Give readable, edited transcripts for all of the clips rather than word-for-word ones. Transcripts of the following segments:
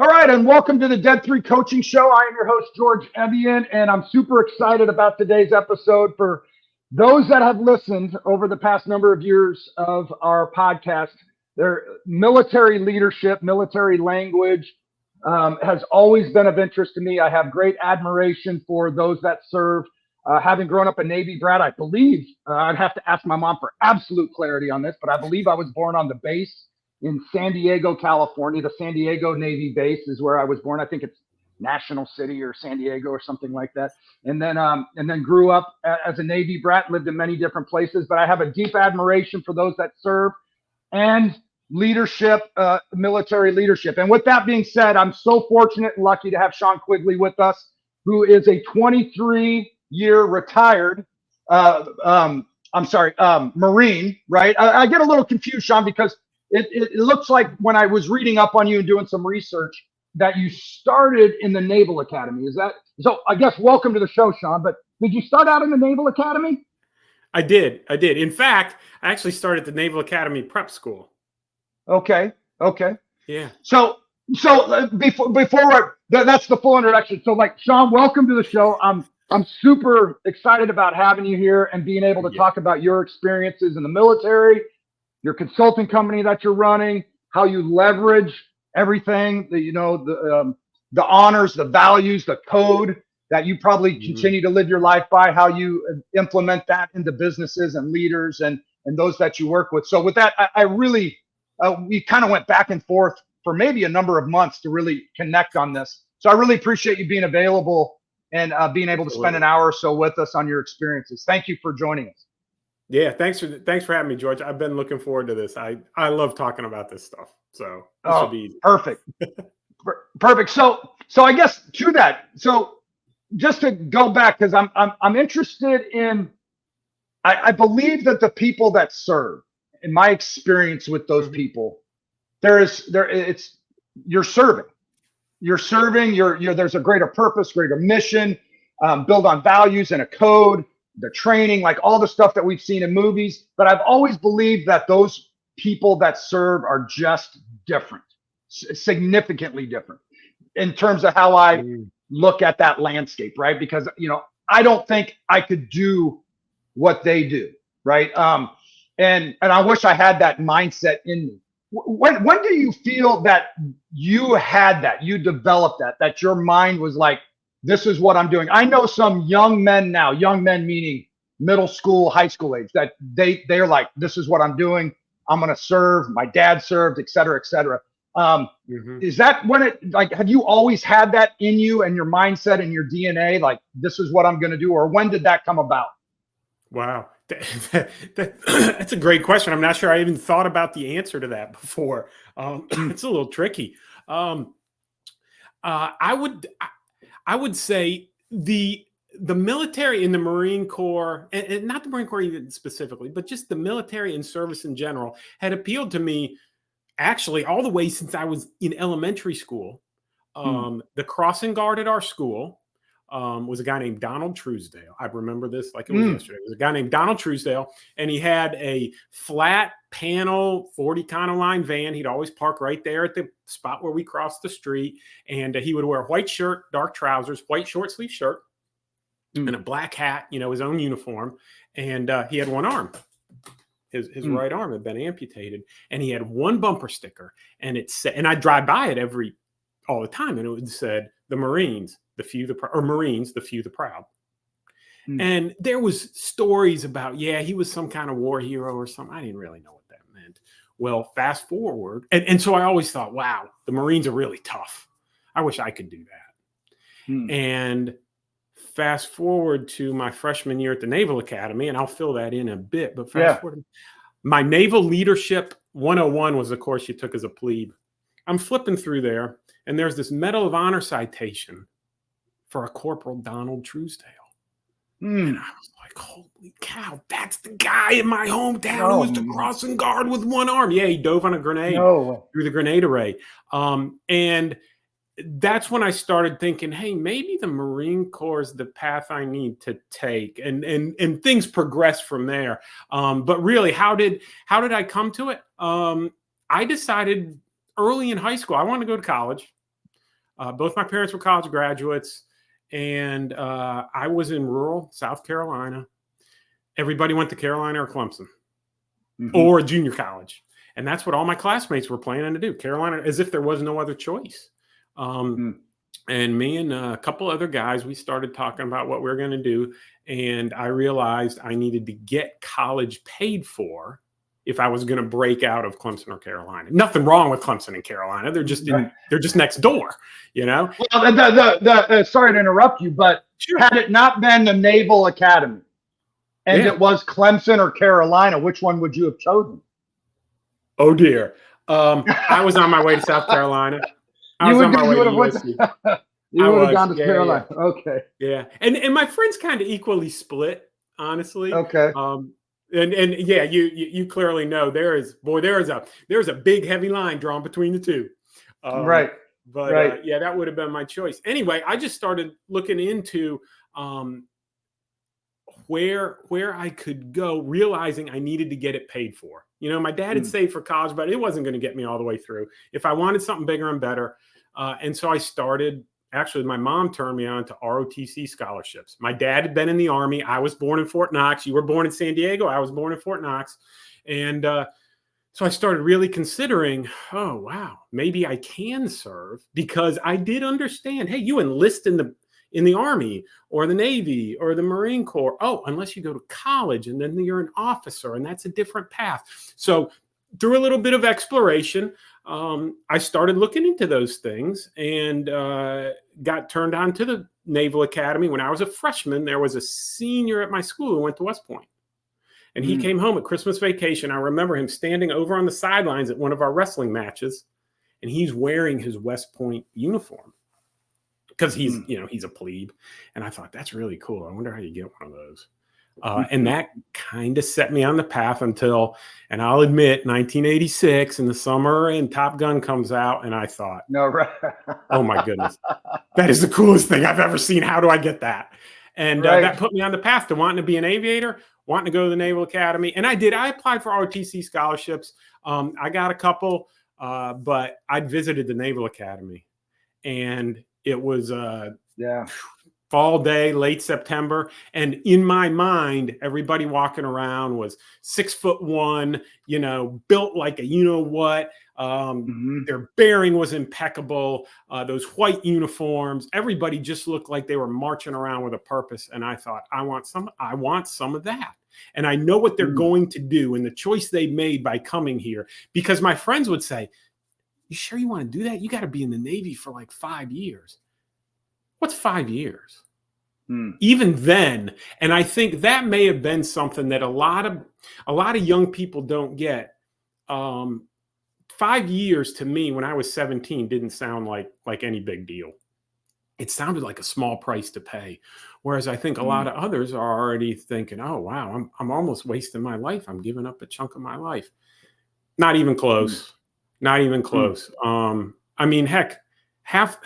All right, and welcome to the Dead 3 Coaching Show. I am your host, George Evian, and I'm super excited about today's episode. For those that have listened over the past number of years of our podcast, their military leadership, military language has always been of interest to me. I have great admiration for those that serve. Having grown up a Navy brat, I believe, I'd have to ask my mom for absolute clarity on this, but I believe I was born on the base in San Diego, California. The San Diego Navy base is where I was born. I think it's National City or San Diego or something like that. And then grew up as a Navy brat, lived in many different places, but I have a deep admiration for those that serve and leadership, military leadership. And with that being said, I'm so fortunate and lucky to have Sean Quigley with us, who is a 23-year retired, Marine, right? I get a little confused, Sean, because it looks like when I was reading up on you and doing some research that you started in the Naval Academy. Is that so? I guess welcome to the show, Sean. But did you start out in the Naval Academy? I did. In fact, I actually started the Naval Academy prep school. Okay. Yeah. So before that's the full introduction. So Sean, welcome to the show. I'm super excited about having you here and being able to talk about your experiences in the military, your consulting company that you're running, how you leverage everything, the honors, the values, the code that you probably continue to live your life by, how you implement that into businesses and leaders and those that you work with. So with that, I really, we kind of went back and forth for maybe a number of months to really connect on this. So I really appreciate you being available and being able to spend an hour or so with us on your experiences. Thank you for joining us. Yeah, thanks for having me, George. I've been looking forward to this. I love talking about this stuff. So this should be easy. Perfect. So I guess to that. So just to go back, because I'm interested in. I believe that the people that serve, in my experience with those people, you're serving. There's a greater purpose, greater mission, build on values and a code. The training, like all the stuff that we've seen in movies. But I've always believed that those people that serve are just different, significantly different in terms of how I look at that landscape, right? Because, I don't think I could do what they do, right? And I wish I had that mindset in me. When do you feel that you had that, you developed that your mind was like, this is what I'm doing? I know some young men now, young men meaning middle school, high school age, that they're like, this is what I'm doing. I'm going to serve. My dad served, et cetera, et cetera. Is that when have you always had that in you and your mindset and your DNA? Like, this is what I'm going to do? Or when did that come about? Wow. That's a great question. I'm not sure I even thought about the answer to that before. It's a little tricky. I would say the military and the Marine Corps, and not the Marine Corps even specifically, but just the military and service in general had appealed to me actually all the way since I was in elementary school. The crossing guard at our school was a guy named Donald Truesdale. I remember this like it was yesterday. It was a guy named Donald Truesdale, and he had a flat panel 40 kind of line van. He'd always park right there at the spot where we crossed the street, and he would wear a white shirt, dark trousers, white short sleeve shirt, and a black hat, his own uniform. And he had one arm. His right arm had been amputated, and he had one bumper sticker, and it said, and I drive by it all the time, and it would said, "The Marines, the few, Marines, the few, the proud." And there was stories about, he was some kind of war hero or something. I didn't really know what that meant. Well, fast forward. And so I always thought, wow, the Marines are really tough. I wish I could do that. And fast forward to my freshman year at the Naval Academy, and I'll fill that in a bit, but fast forward, my Naval Leadership 101 was the course you took as a plebe. I'm flipping through there, and there's this Medal of Honor citation for a Corporal Donald Truesdale. And I was like, holy cow, that's the guy in my hometown who was the crossing guard with one arm. Yeah, he dove on a grenade through the grenade array. And that's when I started thinking, hey, maybe the Marine Corps is the path I need to take. And things progressed from there. But really, how did I come to it? I decided early in high school, I wanted to go to college. Both my parents were college graduates, and I was in rural South Carolina. Everybody went to Carolina or Clemson or junior college. And that's what all my classmates were planning to do. Carolina, as if there was no other choice. And me and a couple other guys, we started talking about what we were going to do. And I realized I needed to get college paid for if I was going to break out of Clemson or Carolina. Nothing wrong with Clemson and Carolina. They're just they're just next door, you know? Well, sorry to interrupt you, but had it not been the Naval Academy and it was Clemson or Carolina, which one would you have chosen? Oh, dear. I was on my way to South Carolina. I was on my way to USC. You would have gone to Carolina. Yeah. Okay. Yeah. And my friends kind of equally split, honestly. Okay. And yeah, you clearly know there's a big heavy line drawn between the two. Right. But yeah, that would have been my choice. Anyway, I just started looking into where I could go, realizing I needed to get it paid for. You know, my dad had saved for college, but it wasn't going to get me all the way through. If I wanted something bigger and better. And so I started, actually, my mom turned me on to ROTC scholarships. My dad had been in the Army. I was born in Fort Knox. You were born in San Diego. I was born in Fort Knox. And so I started really considering, oh, wow, maybe I can serve, because I did understand, hey, you enlist in the Army or the Navy or the Marine Corps. Oh, unless you go to college and then you're an officer, and that's a different path. So through a little bit of exploration, I started looking into those things and got turned on to the Naval Academy. When I was a freshman, there was a senior at my school who went to West Point. And he came home at Christmas vacation. I remember him standing over on the sidelines at one of our wrestling matches, and he's wearing his West Point uniform because he's, he's a plebe. And I thought, that's really cool. I wonder how you get one of those. And that kind of set me on the path until, and I'll admit, 1986 in the summer, and Top Gun comes out, and I thought, oh my goodness, that is the coolest thing I've ever seen. How do I get that? And that put me on the path to wanting to be an aviator, wanting to go to the Naval Academy. And I did. I applied for ROTC scholarships. I got a couple, but I'd visited the Naval Academy, and it was fall day, late September. And in my mind, everybody walking around was 6'1", built like a you-know-what. Their bearing was impeccable. Those white uniforms, everybody just looked like they were marching around with a purpose. And I thought, I want some of that. And I know what they're going to do, and the choice they made by coming here, because my friends would say, you sure you want to do that? You got to be in the Navy for like 5 years. What's 5 years? Even then, and I think that may have been something that a lot of young people don't get. 5 years to me, when I was 17, didn't sound like any big deal. It sounded like a small price to pay. Whereas I think a lot of others are already thinking, oh, wow, I'm almost wasting my life. I'm giving up a chunk of my life. Not even close. Not even close. I mean, heck, half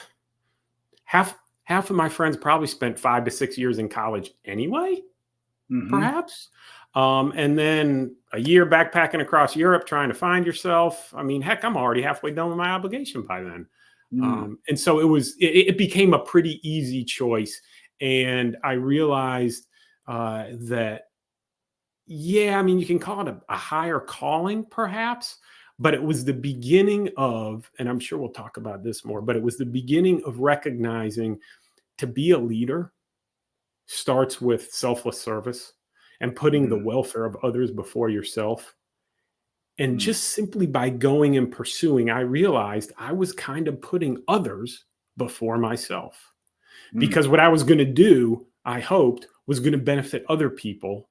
of my friends probably spent 5 to 6 years in college anyway, perhaps. And then a year backpacking across Europe trying to find yourself. I mean, heck, I'm already halfway done with my obligation by then. And so it became a pretty easy choice. And I realized that, I mean, you can call it a higher calling, perhaps, but it was the beginning of, and I'm sure we'll talk about this more, but it was the beginning of recognizing to be a leader starts with selfless service and putting the welfare of others before yourself. And just simply by going and pursuing, I realized I was kind of putting others before myself, because what I was going to do, I hoped, was going to benefit other people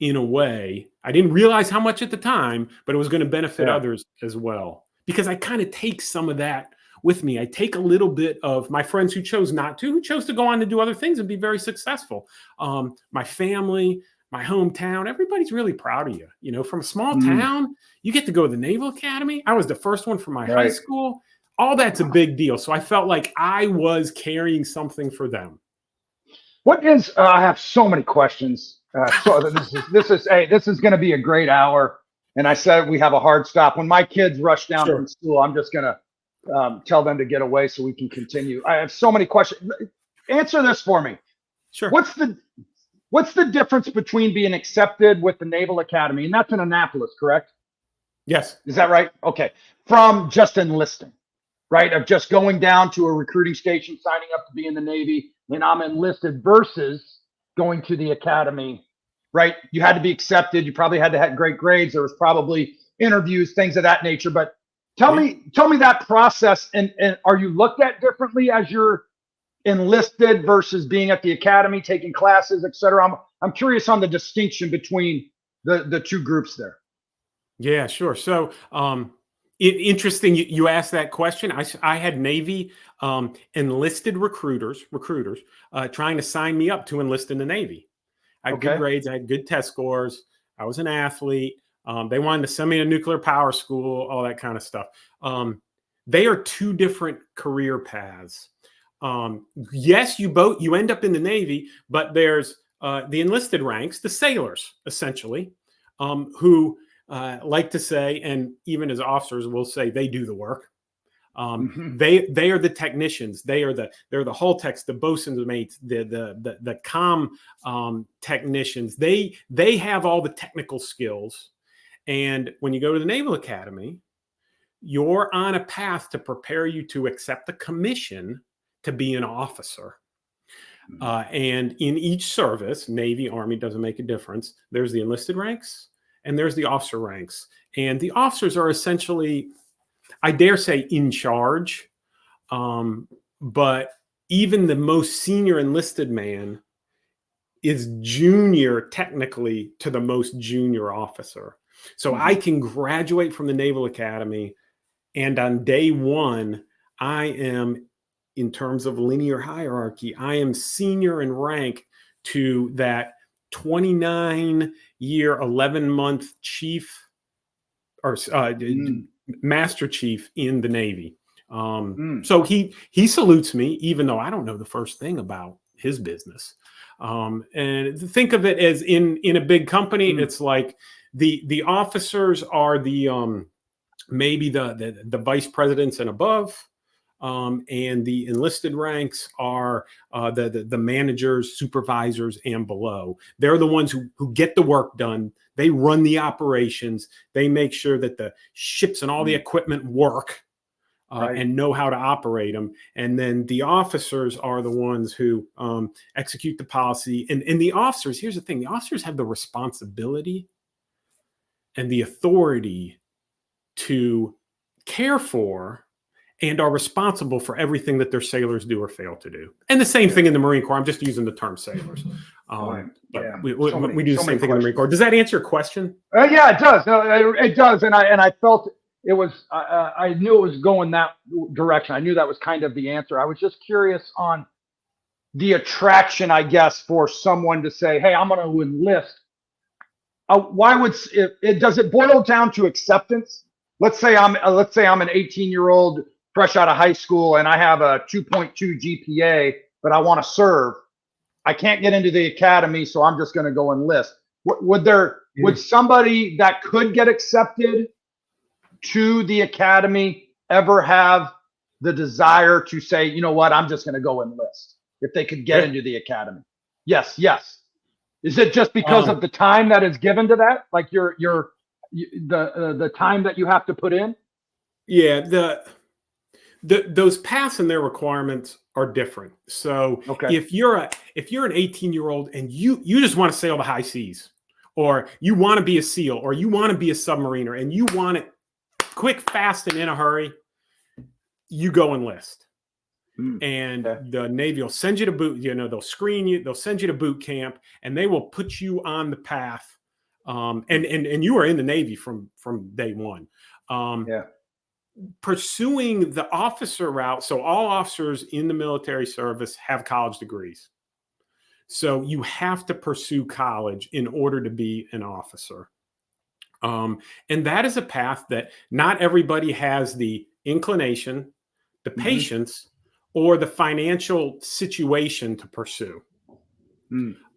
in a way. I didn't realize how much at the time, but it was going to benefit others as well, because I kind of take some of that with me. I take a little bit of my friends who chose not to, who chose to go on to do other things and be very successful. My family, my hometown, everybody's really proud of you. From a small town, you get to go to the Naval Academy. I was the first one from my high school. All that's a big deal. So I felt like I was carrying something for them. What is, I have so many questions. So this is going to be a great hour. And I said, we have a hard stop. When my kids rush down from school, I'm just going to tell them to get away so we can continue. I have so many questions. Answer this for me. Sure. What's the difference between being accepted with the Naval Academy, and that's in Annapolis, correct? Yes. Is that right? Okay. From just enlisting, right? Of just going down to a recruiting station, signing up to be in the Navy, and I'm enlisted versus going to the academy, right? You had to be accepted. You probably had to have great grades. There was probably interviews, things of that nature. But tell me that process. And are you looked at differently as you're enlisted versus being at the academy, taking classes, et cetera? I'm curious on the distinction between the two groups there. Yeah, sure. So, interesting you asked that question. I had Navy enlisted recruiters trying to sign me up to enlist in the Navy. I had good grades. I had good test scores. I was an athlete. They wanted to send me to nuclear power school, all that kind of stuff. They are two different career paths. Yes, you end up in the Navy, but there's the enlisted ranks, the sailors, essentially, who like to say, and even as officers will say, they do the work. They are the technicians. They're the hull techs, the bosun's mates, the comm technicians. They have all the technical skills. And when you go to the Naval Academy, you're on a path to prepare you to accept a commission to be an officer. And in each service, Navy, Army, doesn't make a difference. There's the enlisted ranks and there's the officer ranks. And the officers are essentially, I dare say, in charge. But even the most senior enlisted man is junior technically to the most junior officer. So I can graduate from the Naval Academy, and on day one, I am, in terms of linear hierarchy, I am senior in rank to that 29-year, 11-month chief or master chief in the Navy. So he salutes me, even though I don't know the first thing about his business. And think of it as in a big company, it's like the officers are the maybe the vice presidents and above. And the enlisted ranks are the managers, supervisors, and below. They're the ones who get the work done. They run the operations. They make sure that the ships and all the equipment work and know how to operate them. And then the officers are the ones who execute the policy. And the officers, here's the thing, the officers have the responsibility and the authority to care for and are responsible for everything that their sailors do or fail to do. And the same thing in the Marine Corps. I'm just using the term sailors. But we do the same thing in the Marine Corps. Does that answer your question? Yeah, it does. No, it does. And I felt it was, I knew it was going that direction. I knew that was kind of the answer. I was just curious on the attraction, I guess, for someone to say, hey, I'm going to enlist. Why would does it boil down to acceptance? Let's say I'm an 18-year-old fresh out of high school and I have a 2.2 GPA, but I want to serve. I can't get into the academy, so I'm just going to go enlist. Would somebody that could get accepted to the academy ever have the desire to say, you know what, I'm just going to go enlist if they could get into the academy? Yes. Is it just because of the time that is given to that? Like the time that you have to put in? Yeah, those paths and their requirements are different. So if you're an 18-year-old and you just want to sail the high seas, or you want to be a SEAL, or you want to be a submariner, and you want it quick, fast, and in a hurry, you go enlist. And the Navy will send you to boot, they'll screen you, they'll send you to boot camp, and they will put you on the path. And you are in the Navy from day one. Pursuing the officer route. So all officers in the military service have college degrees. So you have to pursue college in order to be an officer. And that is a path that not everybody has the inclination, the patience, or the financial situation to pursue.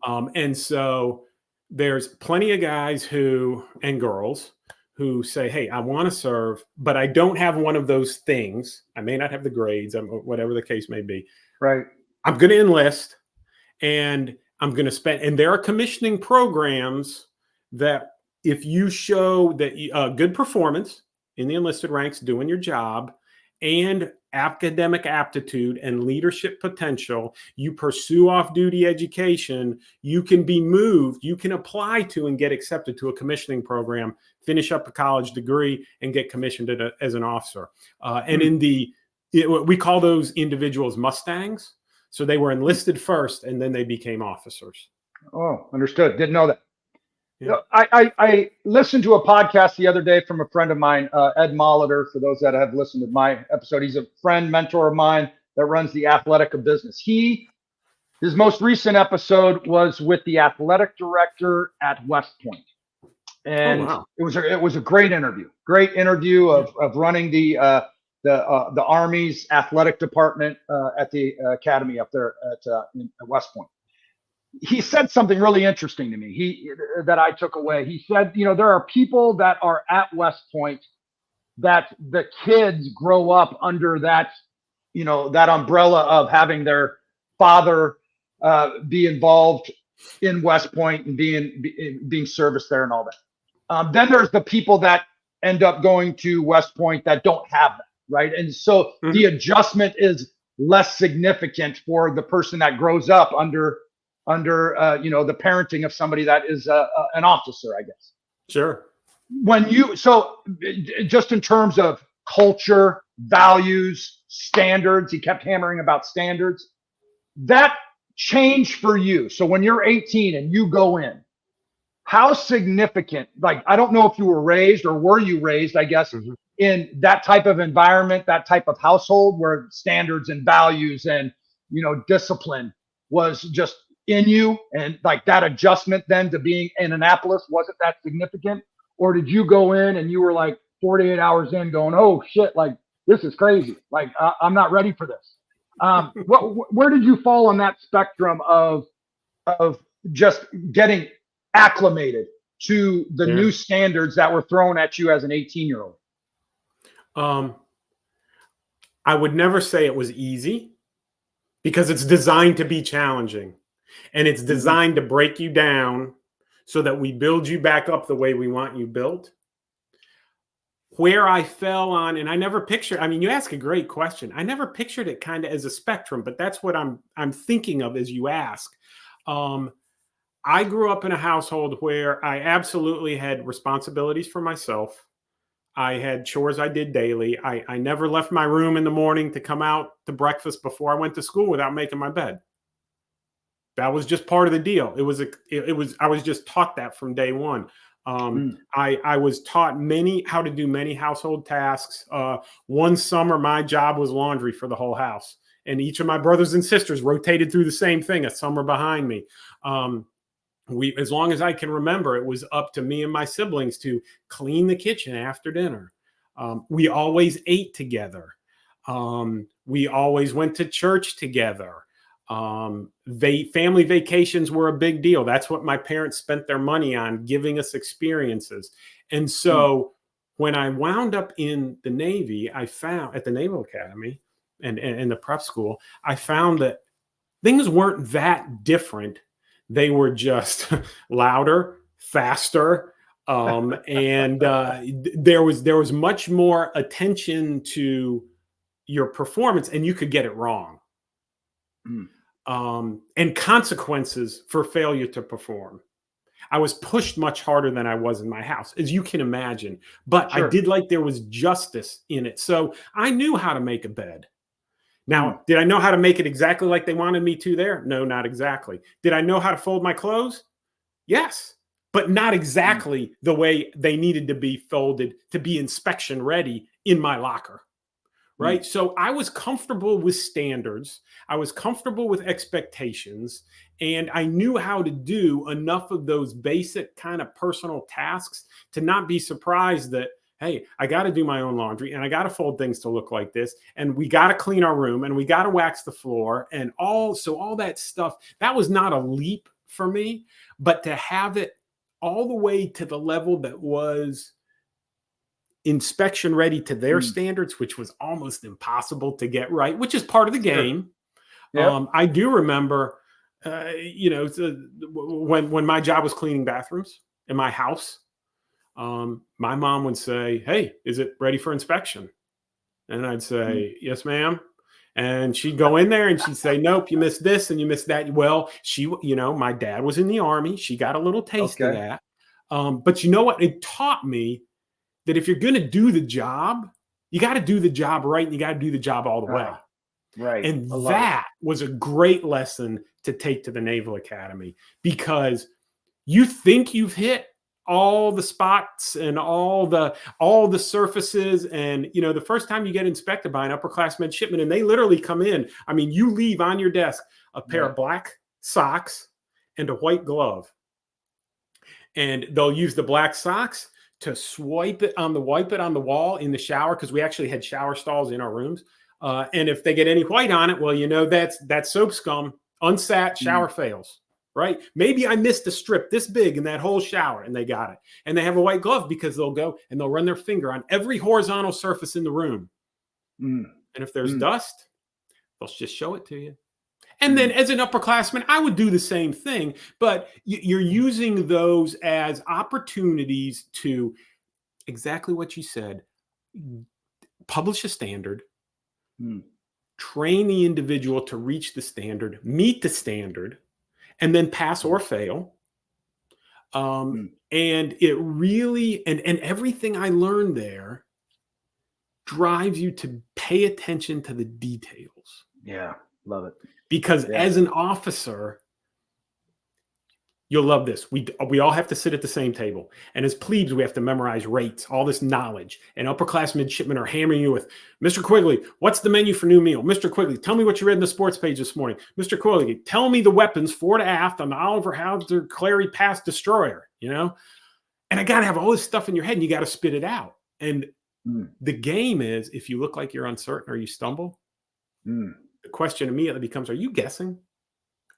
And so there's plenty of guys and girls who say, hey, I want to serve, but I don't have one of those things. I may not have the grades, whatever the case may be. Right. I'm going to enlist, and I'm going to spend, and there are commissioning programs that if you show that good performance in the enlisted ranks, doing your job, and academic aptitude and leadership potential, you pursue off-duty education, you can be moved, you can apply to and get accepted to a commissioning program, finish up a college degree, and get commissioned as an officer. And we call those individuals Mustangs. So they were enlisted first, and then they became officers. Oh, understood. Didn't know that. Yeah. I listened to a podcast the other day from a friend of mine, Ed Molitor. For those that have listened to my episode, he's a friend, mentor of mine that runs the Athletic of Business. His most recent episode was with the athletic director at West Point, and it was a great interview. Great interview of running the Army's athletic department at the academy up there at West Point. He said something really interesting to me that I took away. He said, there are people that are at West Point that the kids grow up under that, that umbrella of having their father be involved in West Point and being serviced there and all that. Then there's the people that end up going to West Point that don't have that, right? And so the adjustment is less significant for the person that grows up under the parenting of somebody that is an officer, I guess. Sure. So just in terms of culture, values, standards, he kept hammering about standards. That changed for you. So when you're 18 and you go in, how significant, like, I don't know if you were raised or were you raised, I guess, in that type of environment, that type of household where standards and values and, discipline was just in you, and like that adjustment then to being in Annapolis wasn't that significant? Or did you go in and you were like 48 hours in going, oh shit, like this is crazy, like I'm not ready for this? Where did you fall on that spectrum of just getting acclimated to the new standards that were thrown at you as an 18-year-old? I would never say it was easy, because it's designed to be challenging. And it's designed to break you down so that we build you back up the way we want you built. Where I fell on, and I never pictured, you ask a great question. I never pictured it kind of as a spectrum, but that's what I'm thinking of as you ask. I grew up in a household where I absolutely had responsibilities for myself. I had chores I did daily. I never left my room in the morning to come out to breakfast before I went to school without making my bed. That was just part of the deal. I was just taught that from day one. I was taught how to do many household tasks. One summer, my job was laundry for the whole house, and each of my brothers and sisters rotated through the same thing a summer behind me. As long as I can remember, it was up to me and my siblings to clean the kitchen after dinner. We always ate together. We always went to church together. Family vacations were a big deal. That's what my parents spent their money on, giving us experiences. And so when I wound up in the Navy, I found at the Naval Academy and the prep school, I found that things weren't that different. They were just louder, faster. And there was much more attention to your performance, and you could get it wrong. And consequences for failure to perform. I was pushed much harder than I was in my house, as you can imagine. But I did like there was justice in it. So I knew how to make a bed. Now, did I know how to make it exactly like they wanted me to there? No, not exactly. Did I know how to fold my clothes? Yes, but not exactly the way they needed to be folded to be inspection ready in my locker. Right. So I was comfortable with standards. I was comfortable with expectations, and I knew how to do enough of those basic kind of personal tasks to not be surprised that, hey, I got to do my own laundry, and I got to fold things to look like this, and we got to clean our room, and we got to wax the floor, and all that stuff. That was not a leap for me, but to have it all the way to the level that was inspection ready to their standards, which was almost impossible to get right, which is part of the game. Yep. I do remember, when my job was cleaning bathrooms in my house, my mom would say, "Hey, is it ready for inspection?" And I'd say, "Yes, ma'am." And she'd go in there and she'd say, "Nope, you missed this and you missed that." Well, my dad was in the Army. She got a little taste of that. But you know what? It taught me that if you're going to do the job, you got to do the job right, and you got to do the job all the way. Right. And that was a great lesson to take to the Naval Academy, because you think you've hit all the spots and all the surfaces. And, the first time you get inspected by an upperclass midshipman and they literally come in, I mean, you leave on your desk a pair of black socks and a white glove. And they'll use the black socks to wipe it on the wall in the shower, because we actually had shower stalls in our rooms. And if they get any white on it, well, that's soap scum, unsat, shower fails, right? Maybe I missed a strip this big in that whole shower, and they got it. And they have a white glove because they'll go and they'll run their finger on every horizontal surface in the room. And if there's dust, they'll just show it to you. And then as an upperclassman, I would do the same thing, but you're using those as opportunities to, exactly what you said, publish a standard, train the individual to reach the standard, meet the standard, and then pass or fail. And it really, and everything I learned there drives you to pay attention to the details. Yeah, love it. Because as an officer, you'll love this. We all have to sit at the same table. And as plebes, we have to memorize rates, all this knowledge. And upperclass midshipmen are hammering you with, "Mr. Quigley, what's the menu for new meal? Mr. Quigley, tell me what you read in the sports page this morning. Mr. Quigley, tell me the weapons fore to aft on the Oliver Howitzer Clary Pass destroyer," And I got to have all this stuff in your head, and you got to spit it out. And the game is, if you look like you're uncertain or you stumble, the question immediately becomes, are you guessing?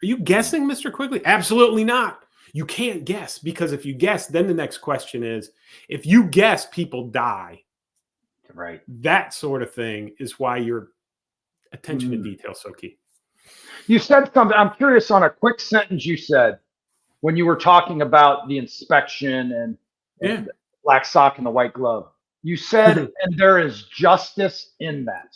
Are you guessing, Mr. Quigley? Absolutely not. You can't guess, because if you guess, then the next question is, if you guess, people die. Right. That sort of thing is why your attention to detail is so key. You said something. I'm curious on a quick sentence you said when you were talking about the inspection and the black sock and the white glove. You said, and there is justice in that.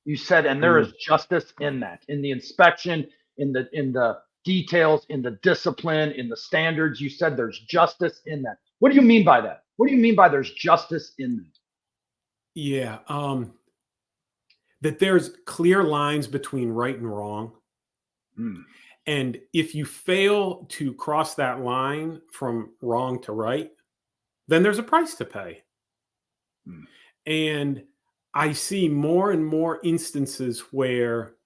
You said, and there is justice in that, in the inspection, in the details, in the discipline, in the standards. You said there's justice in that. What do you mean by that? What do you mean by there's justice in that? Yeah, that there's clear lines between right and wrong. And if you fail to cross that line from wrong to right, then there's a price to pay. And I see more and more instances where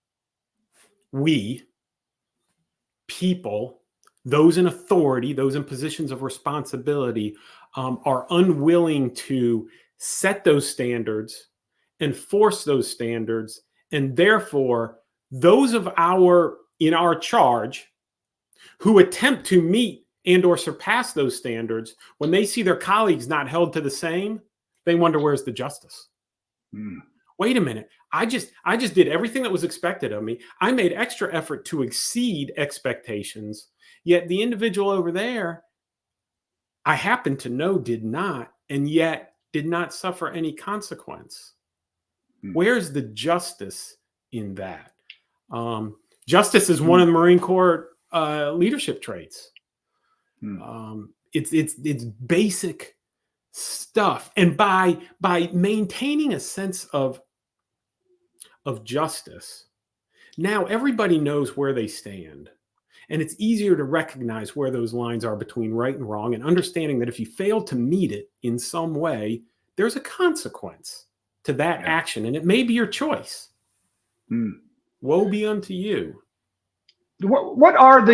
people, those in authority, those in positions of responsibility, are unwilling to set those standards, enforce those standards, and therefore those in our charge who attempt to meet and or surpass those standards, when they see their colleagues not held to the same, they wonder, where's the justice? Wait a minute. I just did everything that was expected of me. I made extra effort to exceed expectations, yet the individual over there, I happen to know, did not, and yet did not suffer any consequence. Where's the justice in that? Justice is one of the Marine Corps leadership traits. It's basic stuff, and by maintaining a sense of justice, now everybody knows where they stand, and it's easier to recognize where those lines are between right and wrong, and understanding that if you fail to meet it in some way, there's a consequence to that action, and it may be your choice. Woe be unto you. What are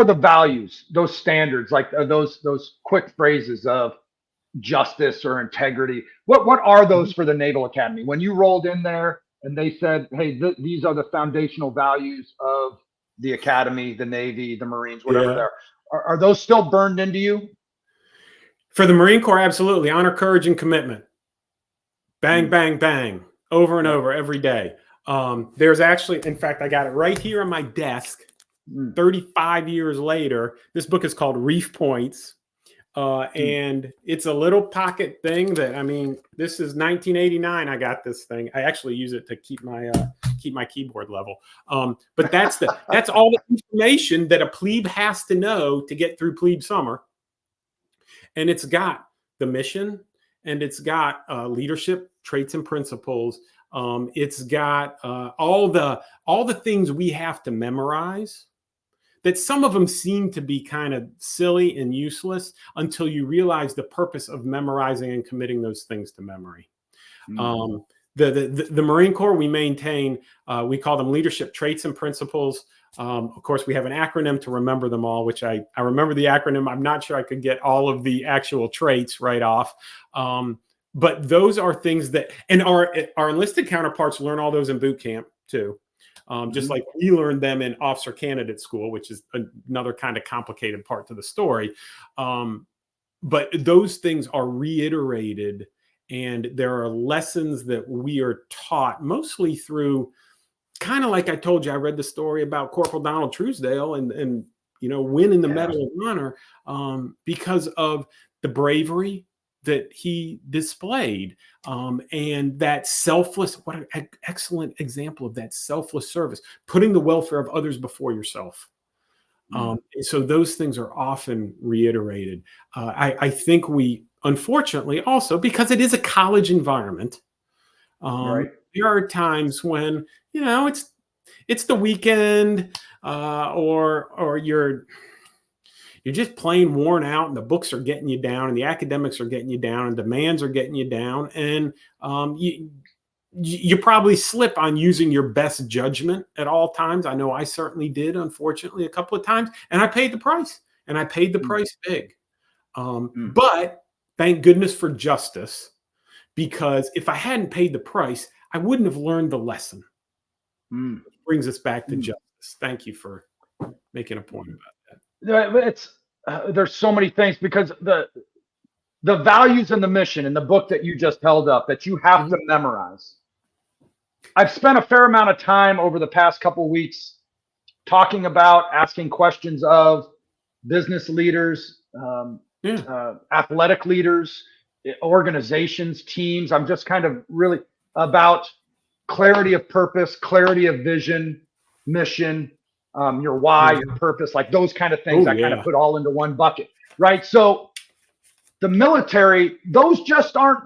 the values, those standards, like those quick phrases of justice or integrity? What are those for the Naval Academy? When you rolled in there and they said, "Hey, these are the foundational values of the Academy, the Navy, the Marines, whatever they are those still burned into you? For the Marine Corps, absolutely. Honor, courage, and commitment. Bang, bang, bang. Over and over every day. There's actually, in fact, I got it right here on my desk. 35 years later, this book is called Reef Points. And it's a little pocket thing that, I mean, this is 1989. I got this thing. I actually use it to keep my keyboard level. But that's all the information that a plebe has to know to get through plebe summer. And it's got the mission, and it's got leadership traits and principles. It's got all the things we have to memorize. That some of them seem to be kind of silly and useless until you realize the purpose of memorizing and committing those things to memory. The Marine Corps, we maintain, we call them leadership traits and principles. Of course, we have an acronym to remember them all, which I remember the acronym. I'm not sure I could get all of the actual traits right off. But those are things that, and our enlisted counterparts learn all those in boot camp too. Just like we learned them in officer candidate school, which is another kind of complicated part to the story. But those things are reiterated, and there are lessons that we are taught mostly through, kind of like I told you, I read the story about Corporal Donald Truesdale and winning the Medal of Honor because of the bravery that he displayed, and that selfless, what an excellent example of that selfless service, putting the welfare of others before yourself. So those things are often reiterated. I think we, unfortunately, also, because it is a college environment, there are times when, it's the weekend, or you're just plain worn out, and the books are getting you down, and the academics are getting you down, and demands are getting you down. And you probably slip on using your best judgment at all times. I know I certainly did, unfortunately, a couple of times, and I paid the price, and I paid the price big. But thank goodness for justice, because if I hadn't paid the price, I wouldn't have learned the lesson. Which brings us back to justice. Thank you for making a point about that. It's there's so many things, because the values and the mission in the book that you just held up that you have to memorize. I've spent a fair amount of time over the past couple of weeks talking about, asking questions of business leaders, athletic leaders, organizations, teams. I'm just kind of really about clarity of purpose, clarity of vision, mission, your why, your purpose, like those kind of things. I kind of put all into one bucket, right? So the military, those just aren't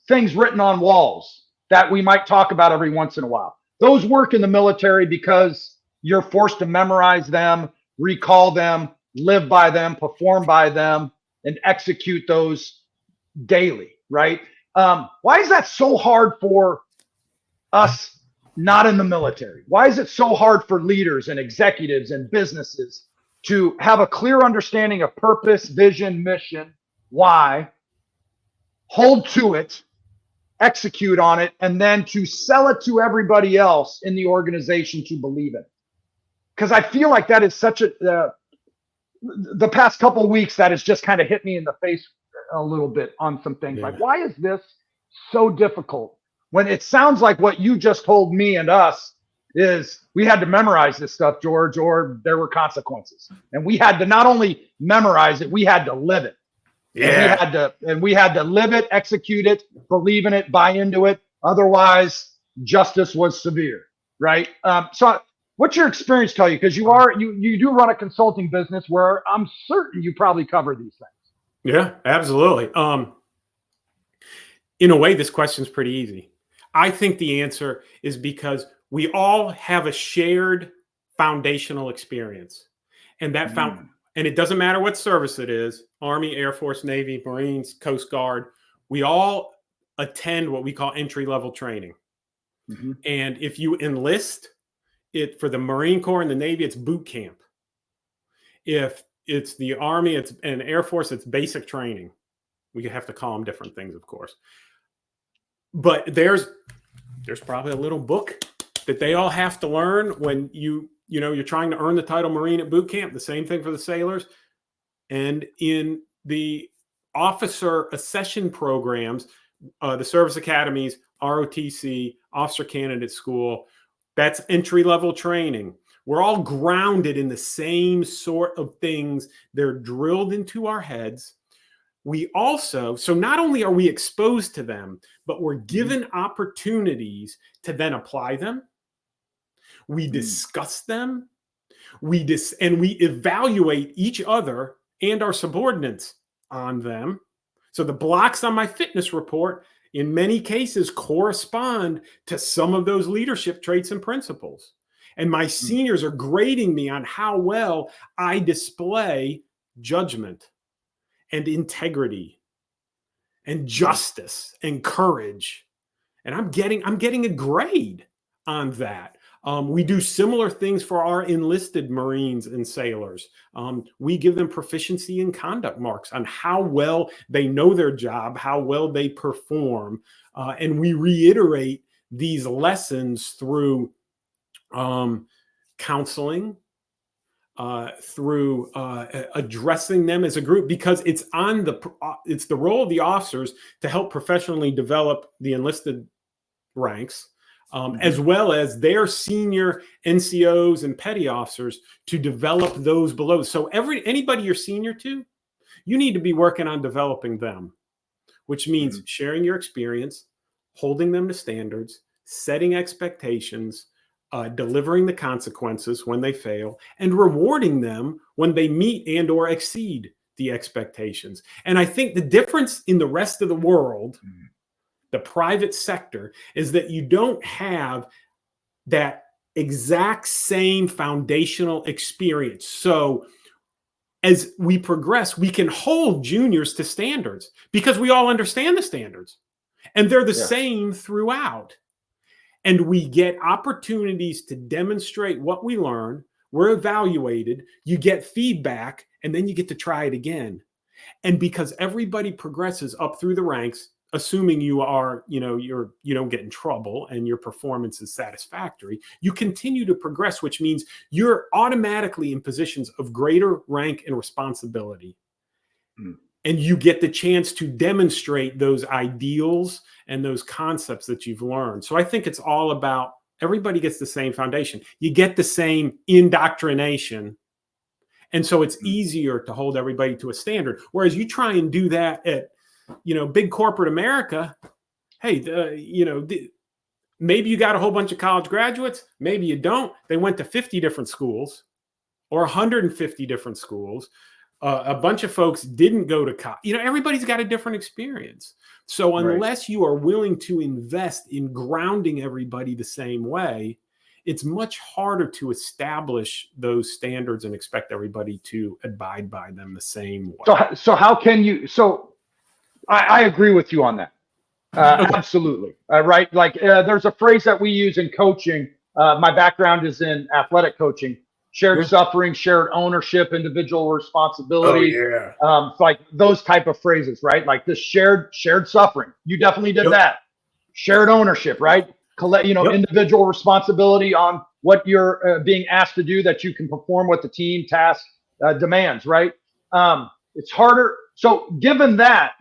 things written on walls that we might talk about every once in a while. Those work in the military because you're forced to memorize them, recall them, live by them, perform by them, and execute those daily, right? Why is that so hard for us not in the military? Why is it so hard for leaders and executives and businesses to have a clear understanding of purpose, vision, mission, why, hold to it, execute on it, and then to sell it to everybody else in the organization to believe it? Because I feel like that is such the past couple of weeks, that has just kind of hit me in the face a little bit on some things. Like, why is this so difficult? When it sounds like what you just told me and us is we had to memorize this stuff, George, or there were consequences. And we had to not only memorize it, we had to live it. And we had to live it, execute it, believe in it, buy into it. Otherwise, justice was severe, right? So what's your experience tell you? Because you do run a consulting business where I'm certain you probably cover these things. Yeah, absolutely. In a way, this question's pretty easy. I think the answer is because we all have a shared foundational experience, and that and it doesn't matter what service it is, Army, Air Force, Navy, Marines, Coast Guard, we all attend what we call entry-level training. And if you enlist it for the Marine Corps and the Navy, it's boot camp. If it's the Army, and Air Force, it's basic training. We have to call them different things, of course. But there's probably a little book that they all have to learn when you're trying to earn the title Marine at boot camp. The same thing for the sailors. And in the officer accession programs, the service academies, ROTC, Officer Candidate School. That's entry-level training. We're all grounded in the same sort of things. They're drilled into our heads. We also, so not only are we exposed to them, but we're given opportunities to then apply them. We discuss them. And we evaluate each other and our subordinates on them. So the blocks on my fitness report, in many cases, correspond to some of those leadership traits and principles. And my seniors are grading me on how well I display judgment and integrity and justice and courage. And I'm getting a grade on that. We do similar things for our enlisted Marines and sailors. We give them proficiency in conduct marks on how well they know their job, how well they perform. And we reiterate these lessons through counseling, through addressing them as a group, because it's the role of the officers to help professionally develop the enlisted ranks. As well as their senior NCOs and petty officers to develop those below. So anybody you're senior to, you need to be working on developing them, which means sharing your experience, holding them to standards, setting expectations, delivering the consequences when they fail, and rewarding them when they meet and or exceed the expectations. And I think the difference in the rest of the world, the private sector, is that you don't have that exact same foundational experience. So as we progress, we can hold juniors to standards because we all understand the standards and they're the same throughout. And we get opportunities to demonstrate what we learn. We're evaluated, you get feedback, and then you get to try it again. And because everybody progresses up through the ranks, assuming you don't get in trouble and your performance is satisfactory, you continue to progress, which means you're automatically in positions of greater rank and responsibility. And you get the chance to demonstrate those ideals and those concepts that you've learned. So I think it's all about everybody gets the same foundation. You get the same indoctrination. And so it's easier to hold everybody to a standard. Whereas you try and do that at big corporate America, hey, maybe you got a whole bunch of college graduates, maybe you don't. They went to 50 different schools or 150 different schools. A bunch of folks didn't go to college. Everybody's got a different experience. So unless you are willing to invest in grounding everybody the same way, it's much harder to establish those standards and expect everybody to abide by them the same way. So how can you, I agree with you on that. Okay. Absolutely. Right. Like there's a phrase that we use in coaching. My background is in athletic coaching, shared suffering, shared ownership, individual responsibility. Oh, yeah. Like those type of phrases, right? Like this shared suffering. You definitely did that. Shared ownership, right? Individual responsibility on what you're being asked to do that you can perform what the team task demands, right? It's harder. So given that,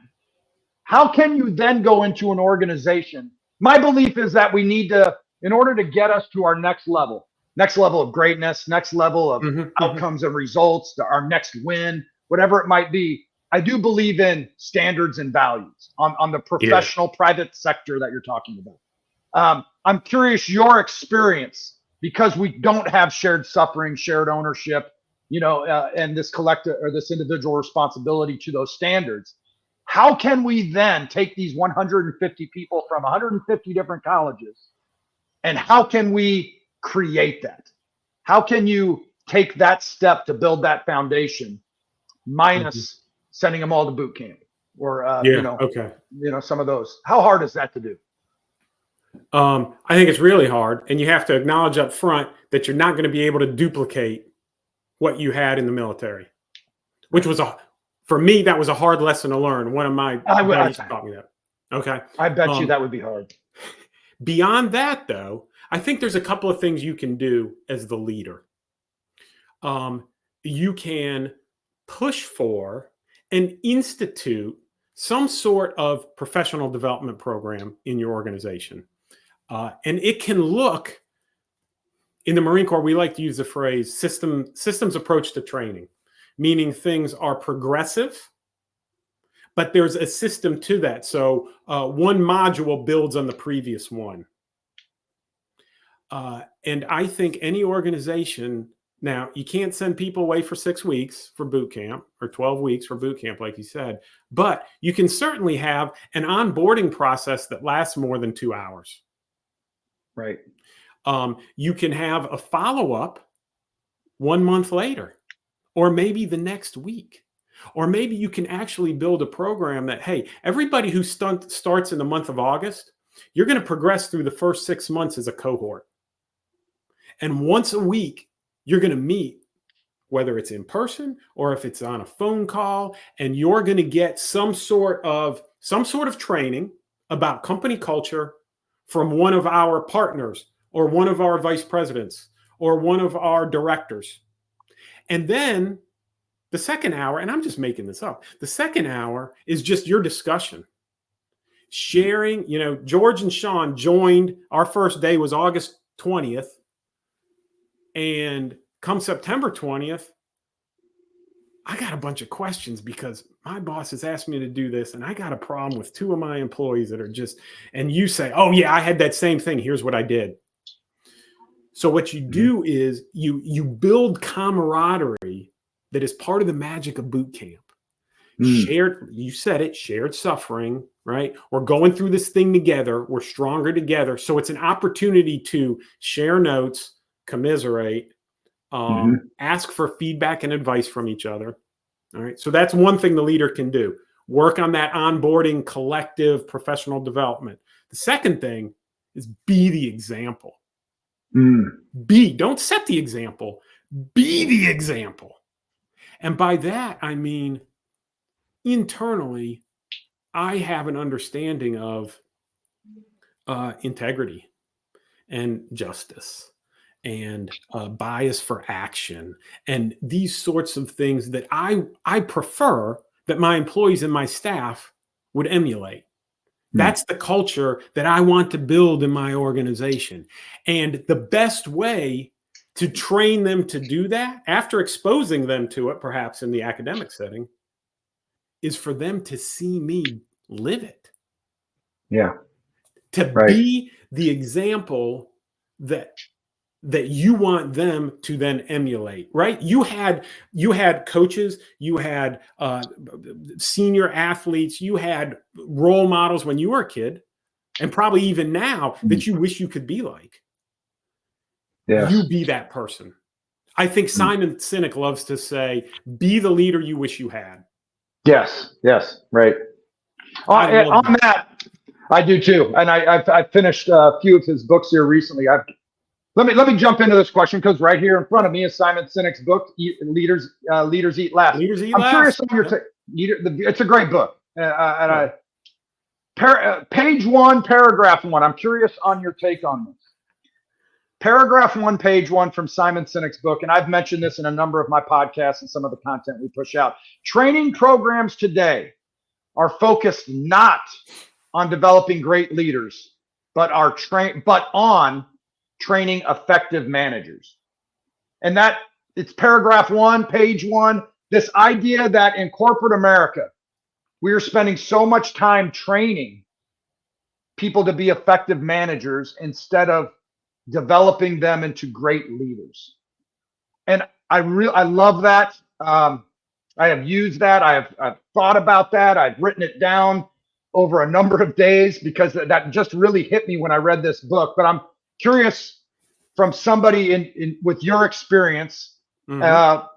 how can you then go into an organization? My belief is that we need to, in order to get us to our next level of greatness, next level of outcomes and results, our next win, whatever it might be, I do believe in standards and values on the professional private sector that you're talking about. I'm curious your experience, because we don't have shared suffering, shared ownership, and this collective or this individual responsibility to those standards. How can we then take these 150 people from 150 different colleges, and how can we create that? How can you take that step to build that foundation, minus sending them all to boot camp or some of those? How hard is that to do? I think it's really hard, and you have to acknowledge up front that you're not going to be able to duplicate what you had in the military, which was for me, that was a hard lesson to learn. One of my buddies taught me that. Okay. I bet you that would be hard. Beyond that, though, I think there's a couple of things you can do as the leader. You can push for and institute some sort of professional development program in your organization. And it can look, in the Marine Corps, we like to use the phrase systems approach to training, meaning things are progressive, but there's a system to that. So one module builds on the previous one. And I think any organization, now you can't send people away for 6 weeks for boot camp or 12 weeks for boot camp, like you said, but you can certainly have an onboarding process that lasts more than 2 hours. Right. You can have a follow-up 1 month later, or maybe the next week, or maybe you can actually build a program that, hey, everybody who starts in the month of August, you're going to progress through the first 6 months as a cohort. And once a week, you're going to meet, whether it's in person or if it's on a phone call, and you're going to get some sort of training about company culture from one of our partners or one of our vice presidents or one of our directors. And then the second hour, and I'm just making this up, the second hour is just your discussion. Sharing, George and Sean joined, our first day was August 20th. And come September 20th, I got a bunch of questions because my boss has asked me to do this, and I got a problem with 2 of my employees that are just, and you say, oh yeah, I had that same thing. Here's what I did. So what you do is you build camaraderie that is part of the magic of boot camp. Shared, you said it, shared suffering, right? We're going through this thing together. We're stronger together. So it's an opportunity to share notes, commiserate, ask for feedback and advice from each other. All right. So that's one thing the leader can do. Work on that onboarding, collective, professional development. The second thing is be the example. Don't set the example, be the example. And by that, I mean, internally, I have an understanding of integrity and justice and bias for action and these sorts of things that I prefer that my employees and my staff would emulate. That's the culture that I want to build in my organization. And the best way to train them to do that, after exposing them to it, perhaps in the academic setting, is for them to see me live it. Yeah. To be the example that you want them to then emulate, right? You had coaches, you had senior athletes, you had role models when you were a kid, and probably even now that you wish you could be like. Yes. You be that person. I think Simon Sinek loves to say, be the leader you wish you had. Yes, right. On that, I do too. And I've finished a few of his books here recently. Let me jump into this question, because right here in front of me is Simon Sinek's book, Leaders Eat Last. I'm curious on your take. It's a great book. Page 1, paragraph 1. I'm curious on your take on this. Paragraph 1, page 1 from Simon Sinek's book, and I've mentioned this in a number of my podcasts and some of the content we push out. Training programs today are focused not on developing great leaders, but on training effective managers. And that it's paragraph 1, page 1, this idea that in corporate America, we are spending so much time training people to be effective managers instead of developing them into great leaders. And I love that. I have used that. I've thought about that. I've written it down over a number of days because that just really hit me when I read this book. But I'm curious from somebody with your experience, the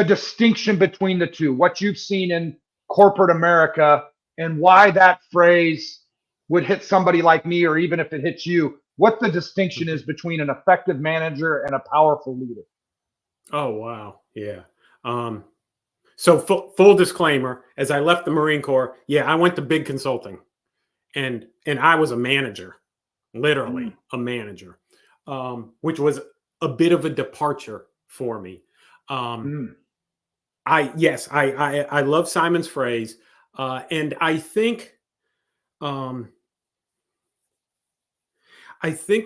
distinction between the two, what you've seen in corporate America, and why that phrase would hit somebody like me, or even if it hits you, what the distinction is between an effective manager and a powerful leader. Oh, wow. Yeah. So full disclaimer, as I left the Marine Corps, I went to big consulting, and I was a manager, literally a manager, which was a bit of a departure for me. I love Simon's phrase. And I think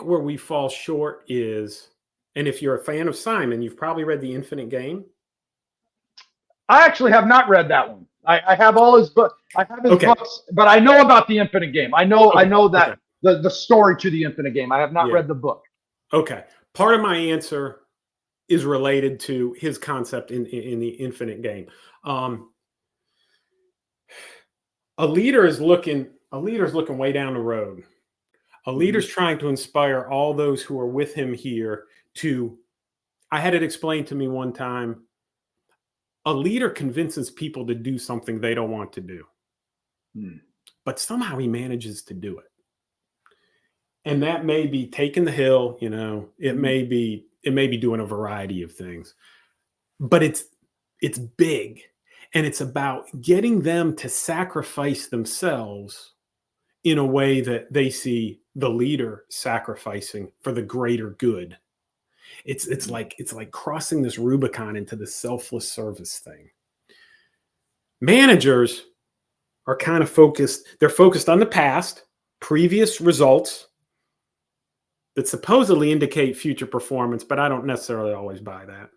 where we fall short is, and if you're a fan of Simon, you've probably read The Infinite Game. I actually have not read that one. I have all his books. I have his Okay. books, but I know about The Infinite Game. I know that Okay. the story to The Infinite Game. I have not read the book. Okay. Part of my answer is related to his concept in The Infinite Game. A leader is looking way down the road. A leader's trying to inspire all those who are with him here to, I had it explained to me one time, a leader convinces people to do something they don't want to do. But somehow he manages to do it. And that may be taking the hill, it may be doing a variety of things. But it's big, and it's about getting them to sacrifice themselves in a way that they see the leader sacrificing for the greater good. It's like crossing this Rubicon into the selfless service thing. Managers are kind of focused. They're focused on the past, previous results that supposedly indicate future performance, but I don't necessarily always buy that.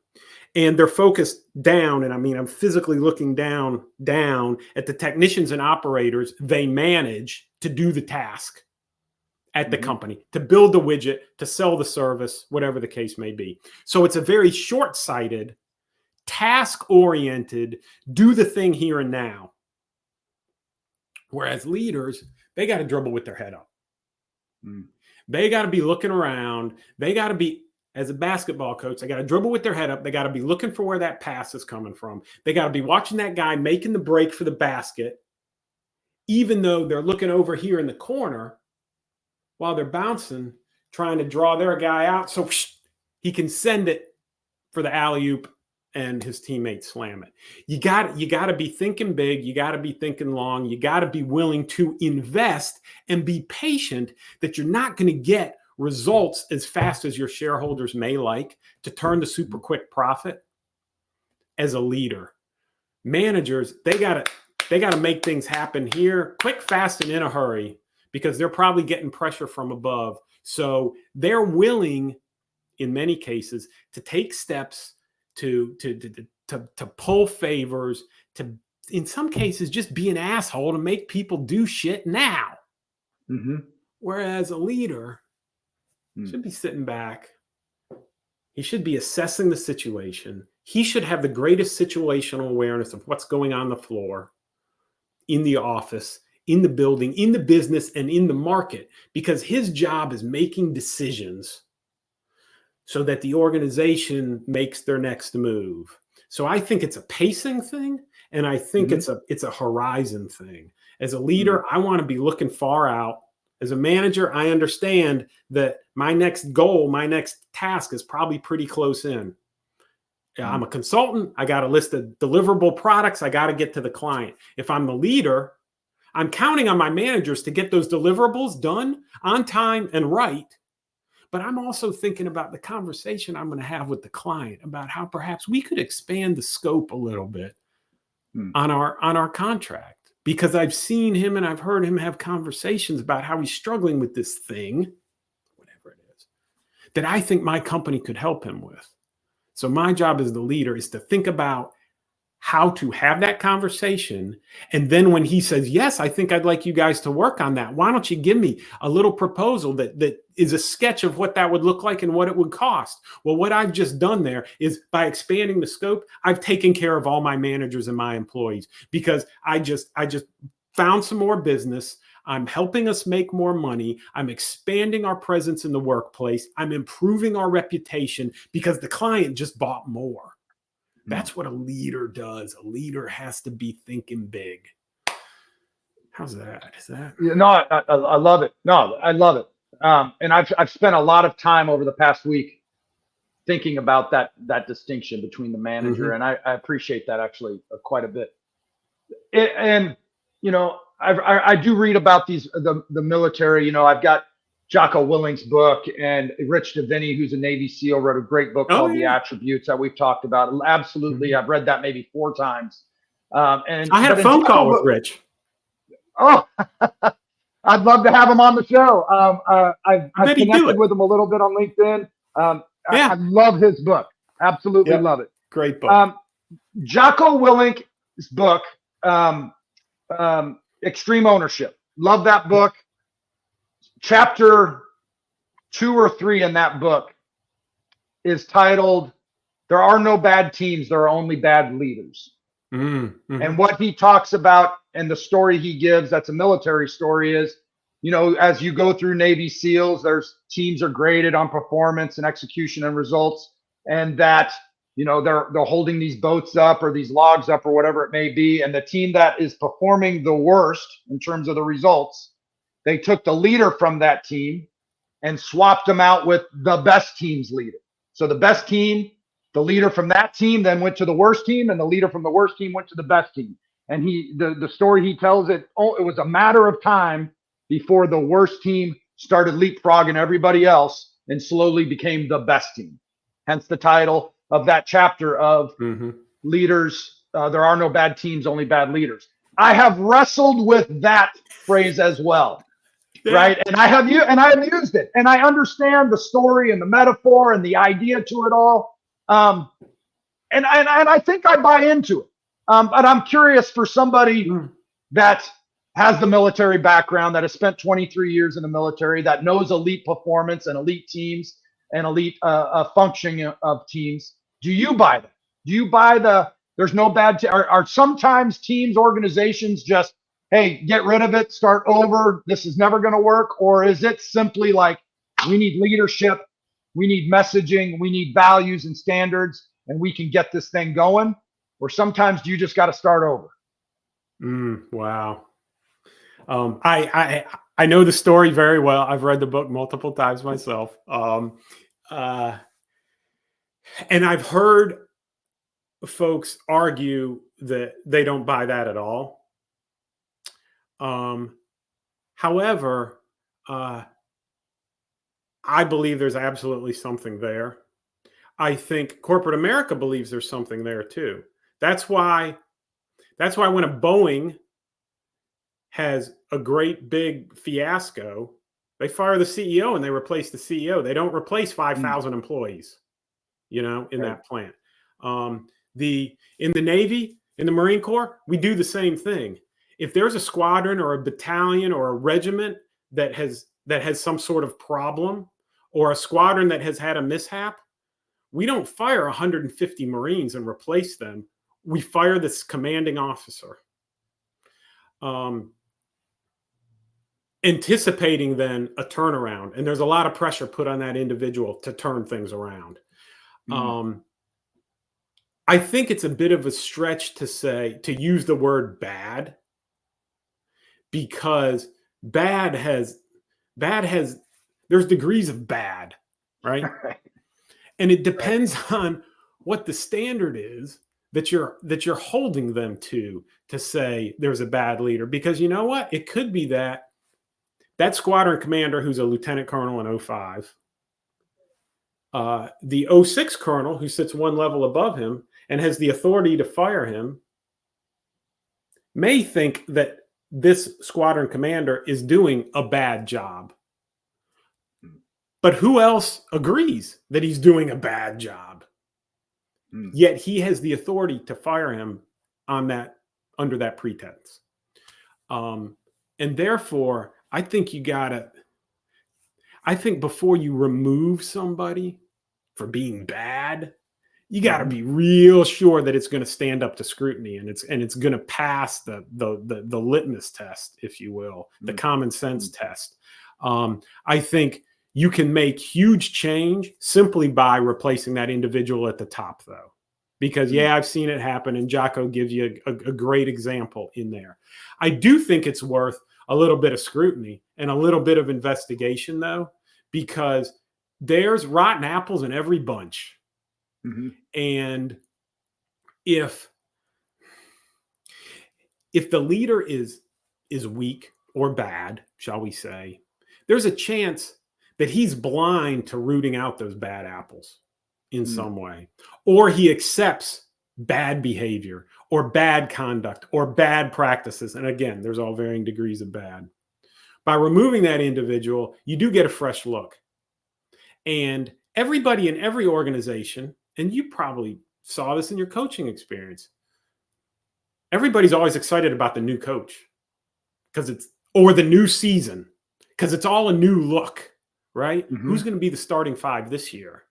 And they're focused down, and I mean, I'm physically looking down at the technicians and operators they manage to do the task at the company, to build the widget, to sell the service, whatever the case may be. So it's a very short-sighted, task-oriented, do the thing here and now. Whereas leaders, they got to dribble with their head up. They got to be looking around. They got to be, as a basketball coach, they got to dribble with their head up. They got to be looking for where that pass is coming from. They got to be watching that guy making the break for the basket, even though they're looking over here in the corner while they're bouncing, trying to draw their guy out so he can send it for the alley-oop and his teammates slam it. You got to be thinking big. You got to be thinking long. You got to be willing to invest and be patient that you're not going to get results as fast as your shareholders may like to turn the super quick profit. As a leader, managers, they got to make things happen here quick, fast, and in a hurry, because they're probably getting pressure from above. So they're willing, in many cases, to take steps to pull favors, to, in some cases, just be an asshole to make people do shit now. Whereas a leader should be sitting back. He should be assessing the situation. He should have the greatest situational awareness of what's going on the floor, in the office, in the building, in the business, and in the market, because his job is making decisions so that the organization makes their next move. So I think it's a pacing thing, and I think it's a horizon thing. As a leader, I want to be looking far out. As a manager, I understand that my next goal, my next task is probably pretty close in. I'm a consultant. I got a list of deliverable products. I got to get to the client. If I'm the leader, I'm counting on my managers to get those deliverables done on time and right. But I'm also thinking about the conversation I'm going to have with the client about how perhaps we could expand the scope a little bit on our contract. Because I've seen him and I've heard him have conversations about how he's struggling with this thing, whatever it is, that I think my company could help him with. So my job as the leader is to think about how to have that conversation. And then when he says, yes, I think I'd like you guys to work on that. Why don't you give me a little proposal that is a sketch of what that would look like and what it would cost? Well, what I've just done there is, by expanding the scope, I've taken care of all my managers and my employees, because I just found some more business. I'm helping us make more money. I'm expanding our presence in the workplace. I'm improving our reputation because the client just bought more. That's what a leader does. A leader has to be thinking big. How's that? Is that? No, I love it. No, I love it. And I've spent a lot of time over the past week thinking about that distinction between the manager, and I appreciate that actually quite a bit. And you know, I do read about the military. You know, I've got Jocko Willink's book, and Rich DeVinny, who's a Navy SEAL, wrote a great book called The Attributes that we've talked about. Absolutely. I've read that maybe 4 times. I had a phone call with Rich. Oh, I'd love to have him on the show. I've connected with him a little bit on LinkedIn. I love his book. Absolutely love it. Great book. Jocko Willink's book, Extreme Ownership. Love that book. Chapter 2 or 3 in that book is titled, "There Are No Bad Teams, There Are Only Bad Leaders." Mm-hmm. And what he talks about and the story he gives, that's a military story, is, as you go through Navy SEALs, there's teams are graded on performance and execution and results, and that, they're holding these boats up or these logs up or whatever it may be. And the team that is performing the worst in terms of the results, they took the leader from that team and swapped them out with the best team's leader. So the best team, the leader from that team then went to the worst team, and the leader from the worst team went to the best team. And the story he tells, it was a matter of time before the worst team started leapfrogging everybody else and slowly became the best team. Hence the title of that chapter of Leaders. There are no bad teams, only bad leaders. I have wrestled with that phrase as well. Yeah. Right. And I have used it, and I understand the story and the metaphor and the idea to it all. And I think I buy into it. But I'm curious for somebody that has the military background, that has spent 23 years in the military, that knows elite performance and elite teams and elite functioning of teams. Do you buy that? Do you buy there's no bad are sometimes teams, organizations just, hey, get rid of it, start over, this is never going to work? Or is it simply like, we need leadership, we need messaging, we need values and standards, and we can get this thing going? Or sometimes you just got to start over? Wow. I know the story very well. I've read the book multiple times myself. And I've heard folks argue that they don't buy that at all. However, I believe there's absolutely something there. I think corporate America believes there's something there too. That's why when a Boeing has a great big fiasco, they fire the CEO and they replace the CEO. They don't replace 5,000 employees, in that plant. In the Navy, in the Marine Corps, we do the same thing. If there's a squadron or a battalion or a regiment that has some sort of problem, or a squadron that has had a mishap, we don't fire 150 Marines and replace them. We fire this commanding officer, anticipating then a turnaround. And there's a lot of pressure put on that individual to turn things around. I think it's a bit of a stretch to use the word bad, because there's degrees of bad, right? And it depends on what the standard is that you're holding them to say there's a bad leader. Because you know what? It could be that squadron commander who's a lieutenant colonel in 05, the 06 colonel who sits one level above him and has the authority to fire him, may think that this squadron commander is doing a bad job. But who else agrees that he's doing a bad job? Yet he has the authority to fire him under that pretense. And therefore, I think before you remove somebody for being bad, you got to be real sure that it's going to stand up to scrutiny, and it's going to pass the litmus test, if you will, the common sense test. I think you can make huge change simply by replacing that individual at the top, though, because I've seen it happen, and Jocko gives you a great example in there. I do think it's worth a little bit of scrutiny and a little bit of investigation, though, because there's rotten apples in every bunch. And if the leader is weak or bad, shall we say, there's a chance that he's blind to rooting out those bad apples in some way, or he accepts bad behavior or bad conduct or bad practices. And again, there's all varying degrees of bad. By removing that individual, you do get a fresh look. And everybody in every organization, and you probably saw this in your coaching experience, everybody's always excited about the new coach or the new season, because it's all a new look, right? Mm-hmm. Who's going to be the starting five this year?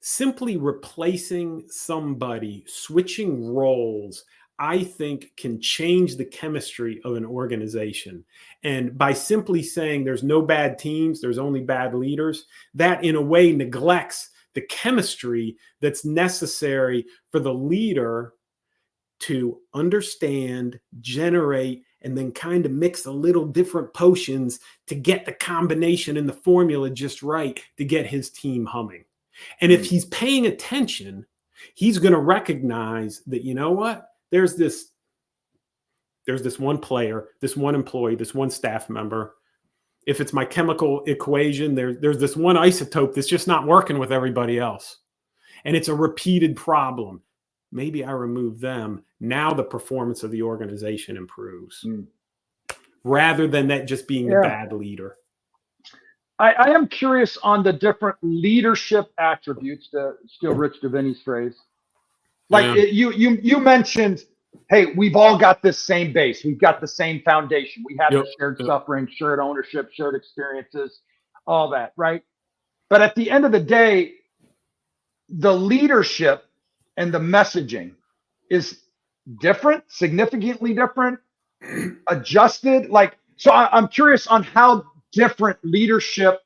Simply replacing somebody, switching roles, I think can change the chemistry of an organization. And by simply saying there's no bad teams, there's only bad leaders, that in a way neglects the chemistry that's necessary for the leader to understand, generate, and then kind of mix a little different potions to get the combination and the formula just right to get his team humming. And if he's paying attention, he's going to recognize that, you know what, there's this one player, this one employee, this one staff member. If it's my chemical equation, there's this one isotope that's just not working with everybody else. And it's a repeated problem. Maybe I remove them. Now the performance of the organization improves, rather than that just being a bad leader. I am curious on the different leadership attributes, to steal Rich DeVinny's phrase. Like you mentioned, hey, we've all got this same base. We've got the same foundation. We have the shared suffering, shared ownership, shared experiences, all that, right? But at the end of the day, the leadership and the messaging is different, significantly different, adjusted. So I'm curious on how different leadership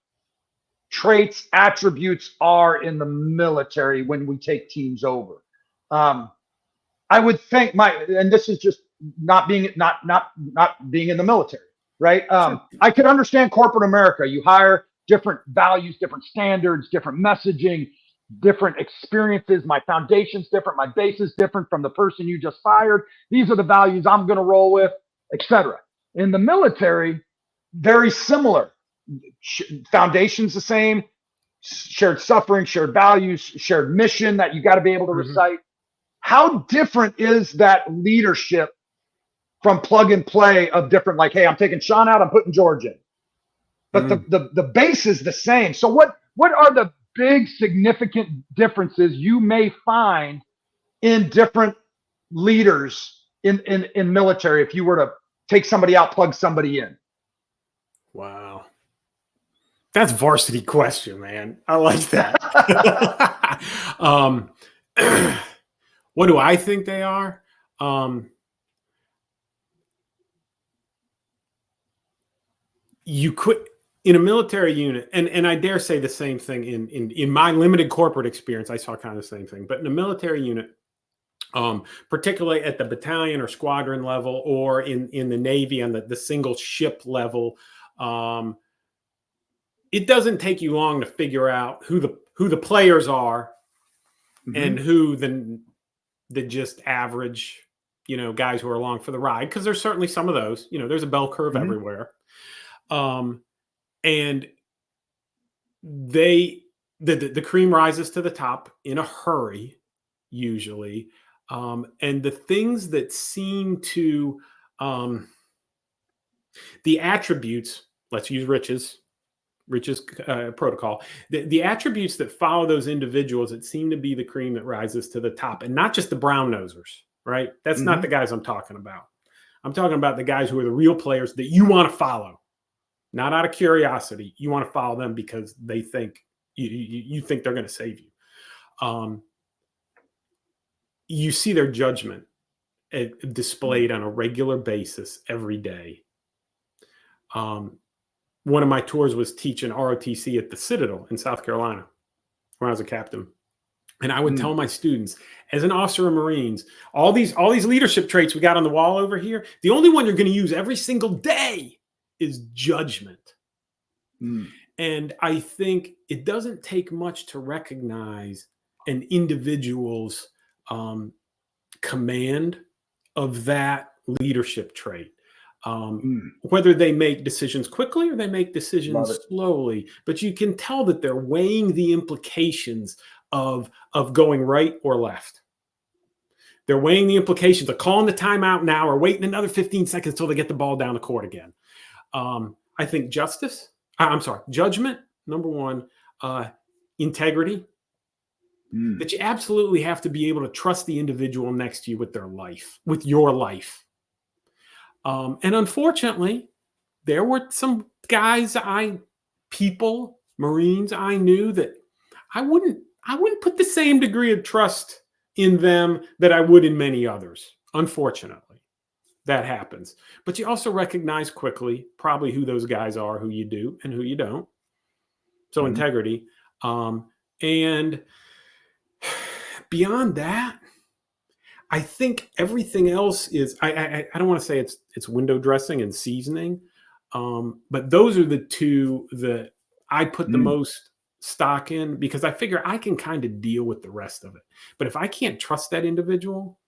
traits, attributes are in the military when we take teams over. I would think and this is just not being in the military, right? I could understand corporate America. You hire different values, different standards, different messaging, different experiences. My foundation's different. My base is different from the person you just fired. These are the values I'm going to roll with, etc. In the military, very similar. Foundation's the same, shared suffering, shared values, shared mission that you got to be able to recite. How different is that leadership from plug and play of different, like, hey, I'm taking Sean out, I'm putting George in. But the base is the same. So what are the big significant differences you may find in different leaders in military if you were to take somebody out, plug somebody in? Wow. That's varsity question, man. I like that. What do I think they are? You could, in a military unit, and I dare say the same thing in my limited corporate experience, I saw kind of the same thing, but in a military unit, particularly at the battalion or squadron level, or in the Navy on the single ship level, it doesn't take you long to figure out who the players are and who the just average, guys who are along for the ride. Because there's certainly some of those, there's a bell curve everywhere. And the cream rises to the top in a hurry, usually. And the things that seem to, the attributes, let's use Rich's protocol, the attributes that follow those individuals that seem to be the cream that rises to the top, and not just the brown nosers, right? That's not the guys I'm talking about. I'm talking about the guys who are the real players that you want to follow, not out of curiosity. You want to follow them because they think you think they're going to save you. You see their judgment displayed on a regular basis every day. One of my tours was teaching ROTC at the Citadel in South Carolina, where I was a captain. And I would tell my students, as an officer of Marines, all these leadership traits we got on the wall over here, the only one you're going to use every single day is judgment. And I think it doesn't take much to recognize an individual's command of that leadership trait. Whether they make decisions quickly or they make decisions slowly, but you can tell that they're weighing the implications of going right or left. They're weighing the implications. They're calling the timeout now or waiting another 15 seconds till they get the ball down the court again. I think judgment, number one, integrity, that you absolutely have to be able to trust the individual next to you with their life, with your life. And unfortunately, there were some guys Marines I knew that I wouldn't put the same degree of trust in them that I would in many others. Unfortunately, that happens. But you also recognize quickly probably who those guys are, who you do and who you don't. So integrity. And beyond that, I think everything else is, I don't want to say it's window dressing and seasoning, but those are the two that I put the most stock in, because I figure I can kind of deal with the rest of it. But if I can't trust that individual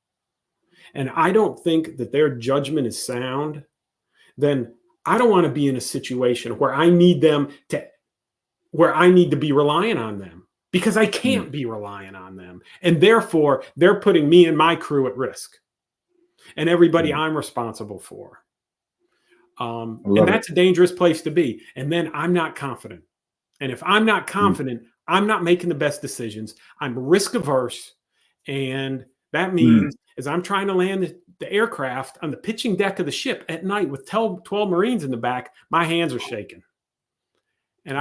and I don't think that their judgment is sound, then I don't want to be in a situation where I need to be reliant on them, because I can't be reliant on them. And therefore they're putting me and my crew at risk and everybody I'm responsible for. And that's a dangerous place to be. And then I'm not confident. And if I'm not confident, I'm not making the best decisions. I'm risk averse. And that means as I'm trying to land the aircraft on the pitching deck of the ship at night with 12 Marines in the back, my hands are shaking. And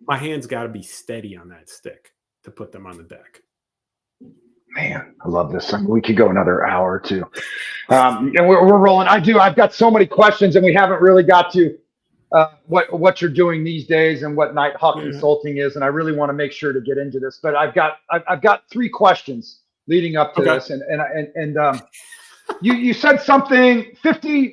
my hands got to be steady on that stick to put them on the deck. Man, I love this. I mean, we could go another hour or two. And we're rolling. I've got so many questions, and we haven't really got to what you're doing these days and what KnightHawk Consulting is. And I really want to make sure to get into this. But I've got 3 questions leading up to this. And you said something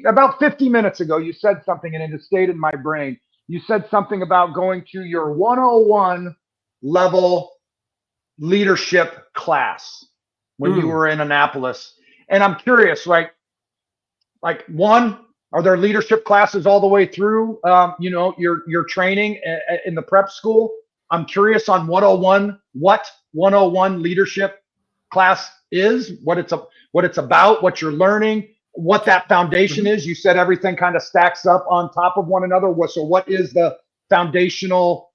about 50 minutes ago. You said something, and it has stayed in my brain. You said something about going to your 101 level leadership class when you were in Annapolis. And I'm curious, right? Like, one, are there leadership classes all the way through, your training in the prep school? I'm curious on what 101 leadership class is, what it's about, what you're learning, what that foundation is. You said everything kind of stacks up on top of one another. So what is the foundational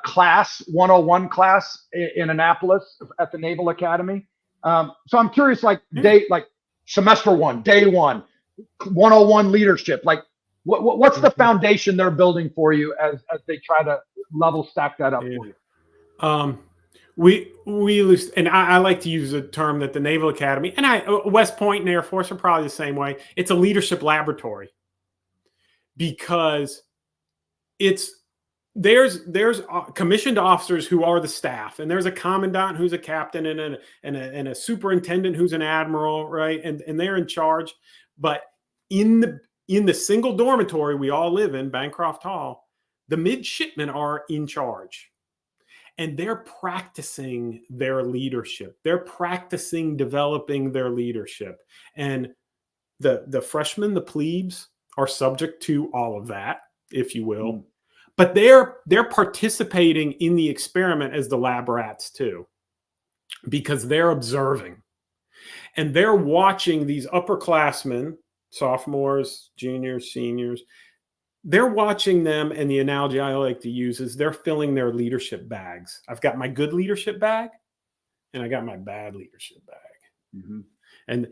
class, 101 class in Annapolis at the Naval Academy? So I'm curious, like semester 1, day 1, 101 leadership, like what's the foundation they're building for you as they try to level stack that up for you? We use, and I like to use a term that the Naval Academy and West Point and Air Force are probably the same way. It's a leadership laboratory, because there's commissioned officers who are the staff, and there's a commandant who's a captain, and a superintendent who's an admiral, right? And they're in charge. But in the single dormitory we all live in, Bancroft Hall, the midshipmen are in charge. And they're practicing their leadership. They're practicing developing their leadership. And the freshmen, the plebes, are subject to all of that, if you will. But they're participating in the experiment as the lab rats too, because they're observing. And they're watching these upperclassmen, sophomores, juniors, seniors. They're watching them, and the analogy I like to use is they're filling their leadership bags. I've got my good leadership bag, and I got my bad leadership bag. And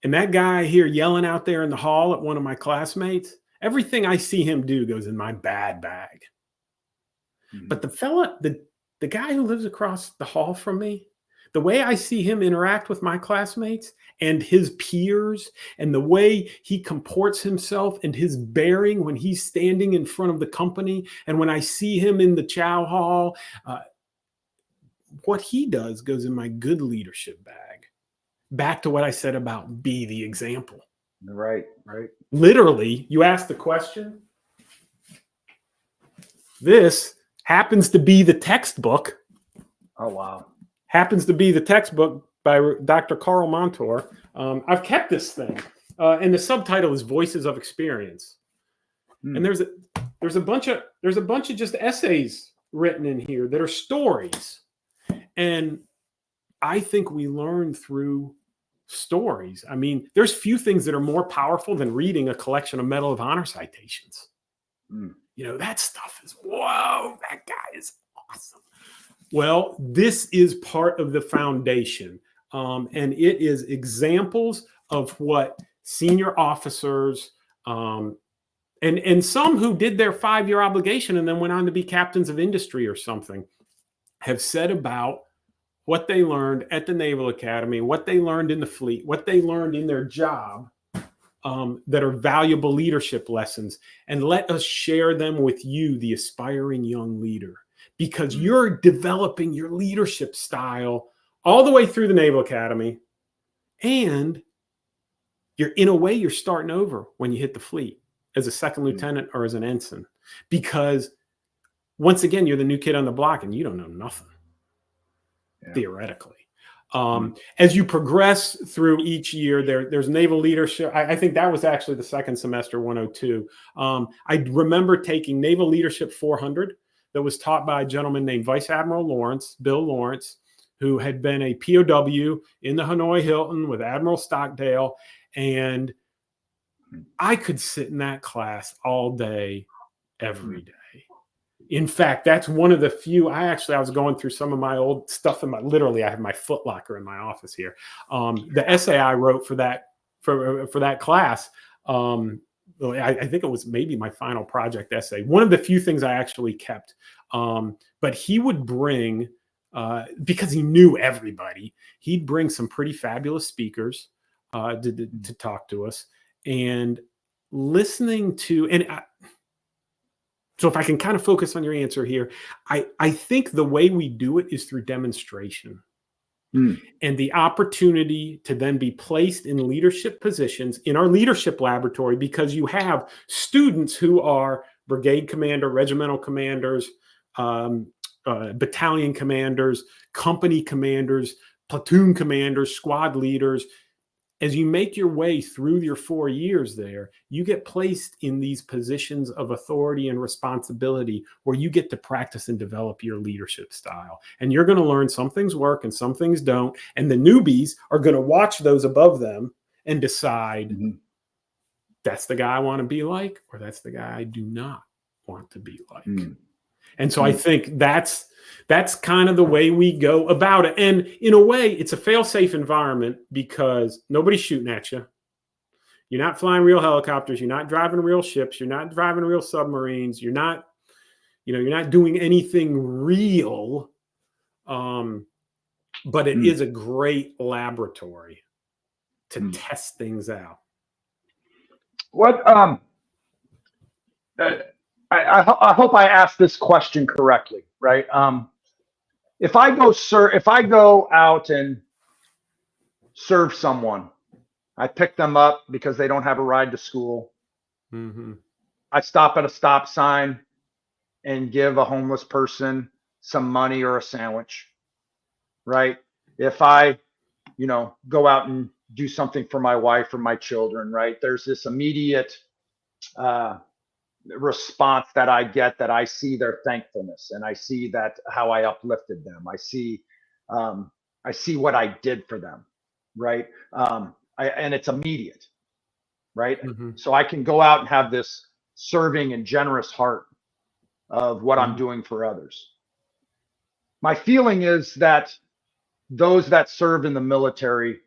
that guy here yelling out there in the hall at one of my classmates, everything I see him do goes in my bad bag. But the guy who lives across the hall from me, the way I see him interact with my classmates and his peers, and the way he comports himself and his bearing when he's standing in front of the company, and when I see him in the chow hall, what he does goes in my good leadership bag. Back to what I said about be the example. Right. Literally, you asked the question. This happens to be the textbook. Oh, wow. Happens to be the textbook by Dr. Carl Montour. I've kept this thing, and the subtitle is Voices of Experience. And there's a bunch of just essays written in here that are stories. And I think we learn through stories. I mean, there's few things that are more powerful than reading a collection of Medal of Honor citations. That stuff is, whoa, that guy is awesome. Well, this is part of the foundation. And it is examples of what senior officers, and some who did their 5-year obligation and then went on to be captains of industry or something, have said about what they learned at the Naval Academy, what they learned in the fleet, what they learned in their job, that are valuable leadership lessons. And let us share them with you, the aspiring young leader, because you're developing your leadership style all the way through the Naval Academy. And you're starting over when you hit the fleet as a second lieutenant or as an ensign, because once again, you're the new kid on the block and you don't know nothing, theoretically. As you progress through each year, there's naval leadership. I think that was actually the second semester, 102. I remember taking Naval Leadership 400 that was taught by a gentleman named Vice Admiral Lawrence, Bill Lawrence, who had been a POW in the Hanoi Hilton with Admiral Stockdale. And I could sit in that class all day, every day. In fact, that's one of the few. I was going through some of my old stuff literally, I have my foot locker in my office here. The essay I wrote for that class, I think it was maybe my final project essay. One of the few things I actually kept. But he would bring, because he knew everybody, he'd bring some pretty fabulous speakers to talk to us, and listening to, so if I can kind of focus on your answer here, I think the way we do it is through demonstration. And the opportunity to then be placed in leadership positions in our leadership laboratory, because you have students who are brigade commander, regimental commanders, battalion commanders, company commanders, platoon commanders, squad leaders. As you make your way through your 4 years there, you get placed in these positions of authority and responsibility where you get to practice and develop your leadership style. And you're going to learn some things work and some things don't. And the newbies are going to watch those above them and decide, that's the guy I want to be like, or that's the guy I do not want to be like. And so I think that's kind of the way we go about it. And in a way, it's a fail-safe environment because nobody's shooting at you. You're not flying real helicopters. You're not driving real ships. You're not driving real submarines. You're not doing anything real. But it is a great laboratory to test things out. What I hope I asked this question correctly, right? If I go out and serve someone, I pick them up because they don't have a ride to school. I stop at a stop sign and give a homeless person some money or a sandwich, right? If I, go out and do something for my wife or my children, right? There's this immediate response that I get, that I see their thankfulness, and I see that how I uplifted them. I see what I did for them, right? And it's immediate, right? So I can go out and have this serving and generous heart of what I'm doing for others. My feeling is that those that serve in the military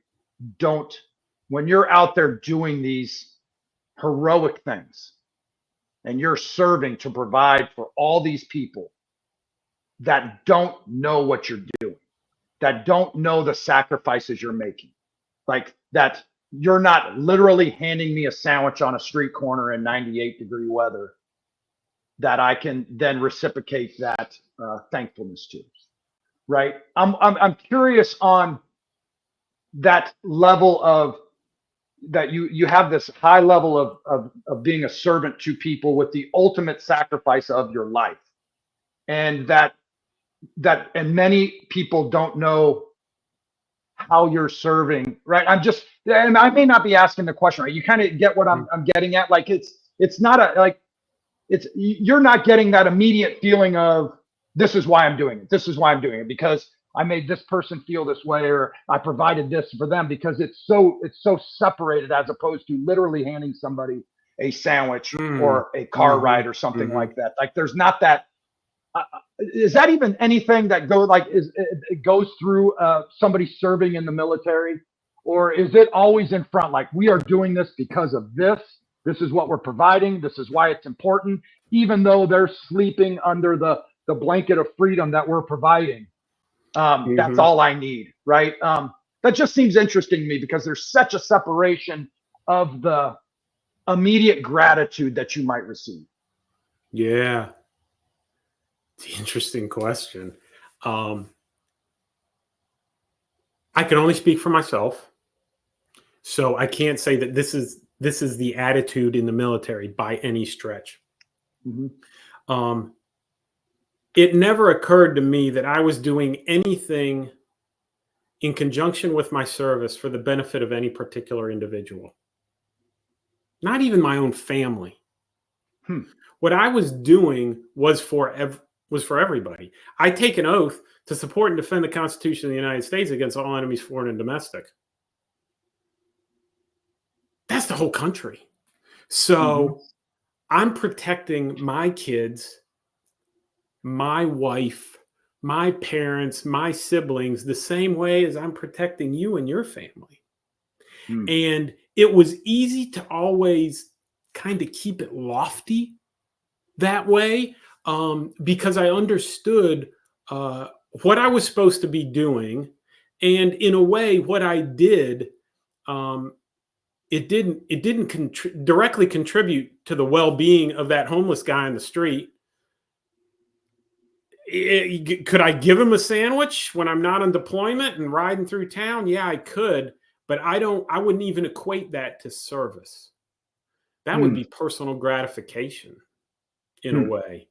don't, when you're out there doing these heroic things, and you're serving to provide for all these people that don't know what you're doing, that don't know the sacrifices you're making, like that you're not literally handing me a sandwich on a street corner in 98-degree weather that I can then reciprocate that thankfulness to, right? I'm curious on that level of, that you have this high level of being a servant to people with the ultimate sacrifice of your life, and that and many people don't know how you're serving, right? And I may not be asking the question right. You kind of get what I'm getting at. Like it's not you're not getting that immediate feeling of, this is why I'm doing it. This is why I'm doing it, because I made this person feel this way, or I provided this for them, because it's so separated, as opposed to literally handing somebody a sandwich or a car ride or something like that. Like there's not that. Is that even anything that it goes through somebody serving in the military, or is it always in front? Like, we are doing this because of this. This is what we're providing. This is why it's important, even though they're sleeping under the blanket of freedom that we're providing. That's all I need, right? That just seems interesting to me, because there's such a separation of the immediate gratitude that you might receive. Yeah. It's an interesting question. I can only speak for myself. So I can't say that this is the attitude in the military by any stretch. It never occurred to me that I was doing anything in conjunction with my service for the benefit of any particular individual, not even my own family. What I was doing was for everybody. I take an oath to support and defend the Constitution of the United States against all enemies, foreign and domestic. That's the whole country. So I'm protecting my kids, my wife, my parents, my siblings, the same way as I'm protecting you and your family. And it was easy to always kind of keep it lofty that way, because I understood what I was supposed to be doing. And in a way, what I did, it didn't directly contribute to the well-being of that homeless guy on the street. Could I give him a sandwich when I'm not on deployment and riding through town? Yeah, I could, but I wouldn't even equate that to service. That would be personal gratification in a way.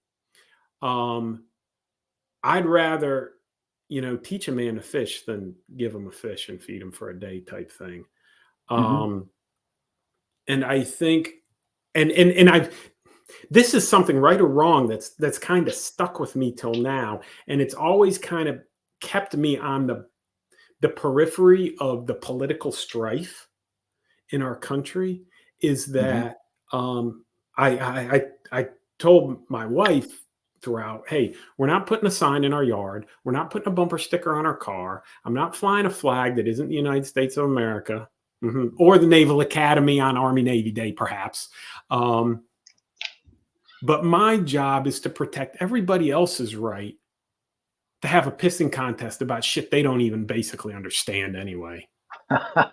I'd rather, teach a man to fish than give him a fish and feed him for a day type thing. And I think, and this is something, right or wrong, that's kind of stuck with me till now. And it's always kind of kept me on the periphery of the political strife in our country, is that I told my wife throughout, hey, we're not putting a sign in our yard. We're not putting a bumper sticker on our car. I'm not flying a flag that isn't the United States of America, or the Naval Academy on Army Navy Day, perhaps. But my job is to protect everybody else's right to have a pissing contest about shit they don't even basically understand anyway. All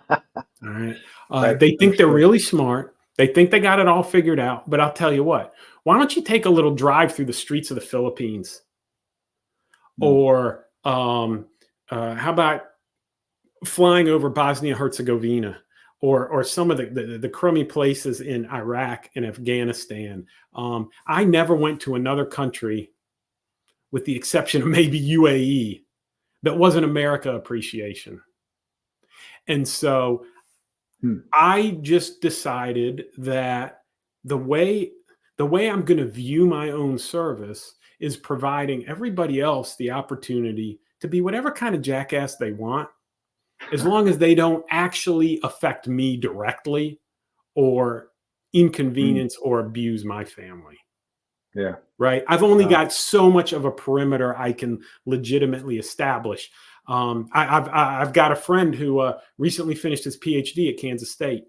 right. They think they're really smart. They think they got it all figured out. But I'll tell you what, why don't you take a little drive through the streets of the Philippines? Or how about flying over Bosnia-Herzegovina, or some of the crummy places in Iraq and Afghanistan? I never went to another country, with the exception of maybe UAE, that wasn't America appreciation. And so I just decided that the way I'm going to view my own service is providing everybody else the opportunity to be whatever kind of jackass they want, as long as they don't actually affect me directly or inconvenience or abuse my family. Yeah. Right. I've only got so much of a perimeter I can legitimately establish. I've got a friend who recently finished his PhD at Kansas State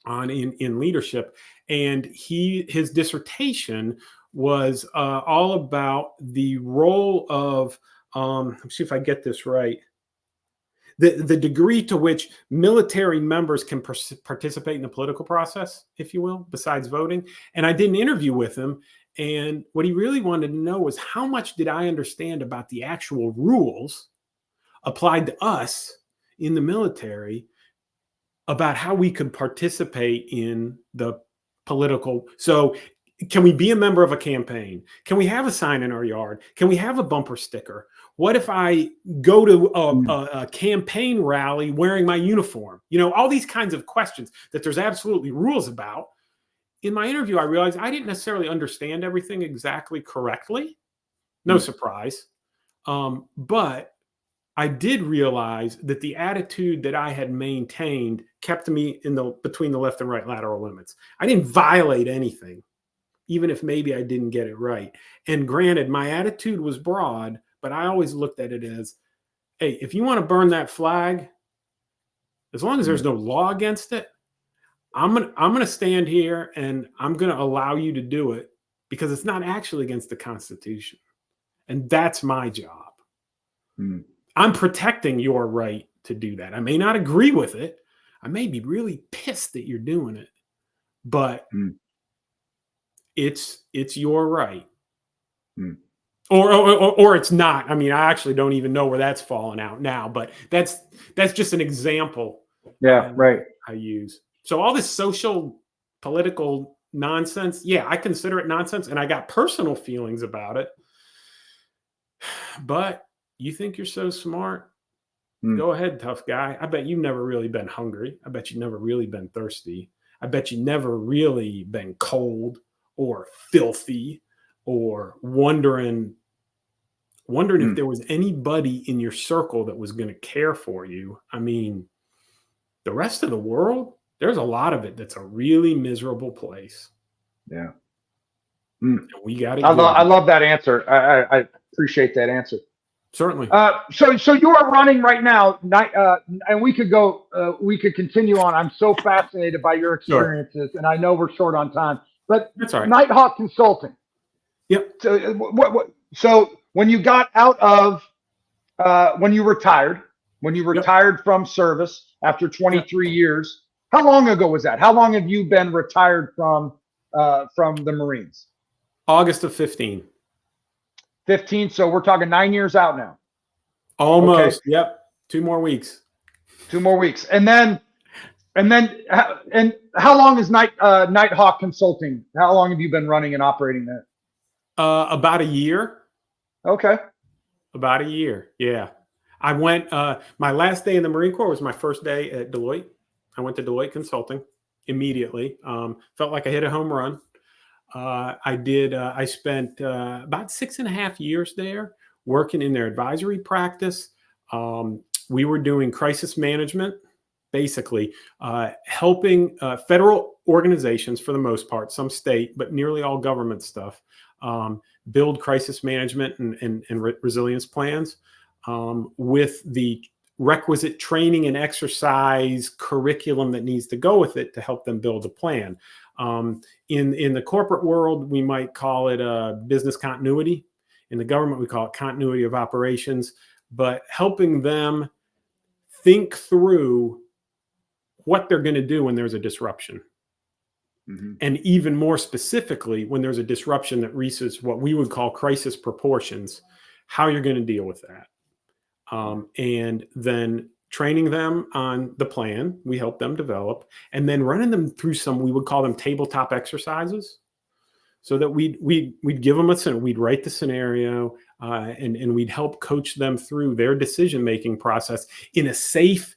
in leadership, and his dissertation was all about the role of let's see if I get this right. The degree to which military members can participate in the political process, if you will, besides voting. And I did an interview with him, and what he really wanted to know was, how much did I understand about the actual rules applied to us in the military about how we could participate in the political. So can we be a member of a campaign? Can we have a sign in our yard? Can we have a bumper sticker? What if I go to a campaign rally wearing my uniform? All these kinds of questions that there's absolutely rules about. In my interview, I realized I didn't necessarily understand everything exactly correctly. No surprise. But I did realize that the attitude that I had maintained kept me between the left and right lateral limits. I didn't violate anything, even if maybe I didn't get it right. And granted, my attitude was broad, but I always looked at it as, hey, if you want to burn that flag, as long as there's no law against it, I'm gonna stand here and I'm gonna allow you to do it because it's not actually against the Constitution. And that's my job. I'm protecting your right to do that. I may not agree with it. I may be really pissed that you're doing it, but it's your right. Or it's not. I mean, I actually don't even know where that's fallen out now, but that's just an example. Yeah, right. I use. So all this social, political nonsense, yeah, I consider it nonsense, and I got personal feelings about it. But you think you're so smart? Go ahead, tough guy. I bet you've never really been hungry. I bet you've never really been thirsty. I bet you've never really been cold or filthy or wondering if there was anybody in your circle that was going to care for you. I mean, the rest of the world, there's a lot of it that's a really miserable place. Yeah. We got to. I love that answer. I appreciate that answer. Certainly. So you are running right now, and we could continue on. I'm so fascinated by your experiences, and I know we're short on time, but that's all right. KnightHawk Consulting. Yep. So so when you got out of, when you retired from service after 23 years, how long ago was that? How long have you been retired from the Marines? August of 15. 15. So we're talking 9 years out now. Almost. Okay. Yep. 2 more weeks. 2 more weeks. And how long is KnightHawk Consulting? How long have you been running and operating that? About a year. Okay. About a year. Yeah. I went, my last day in the Marine Corps was my first day at Deloitte. I went to Deloitte Consulting immediately. Felt like I hit a home run. I spent about 6.5 years there working in their advisory practice. We were doing crisis management, basically helping federal organizations, for the most part, some state, but nearly all government stuff, build crisis management and resilience plans with the requisite training and exercise curriculum that needs to go with it to help them build a plan. In the corporate world, we might call it business continuity. In the government, we call it continuity of operations, but helping them think through what they're going to do when there's a disruption. And even more specifically, when there's a disruption that reaches what we would call crisis proportions, how you're going to deal with that. And then training them on the plan we help them develop, and then running them through some, we would call them tabletop exercises, so that we'd give them we'd write the scenario, and we'd help coach them through their decision-making process in a safe,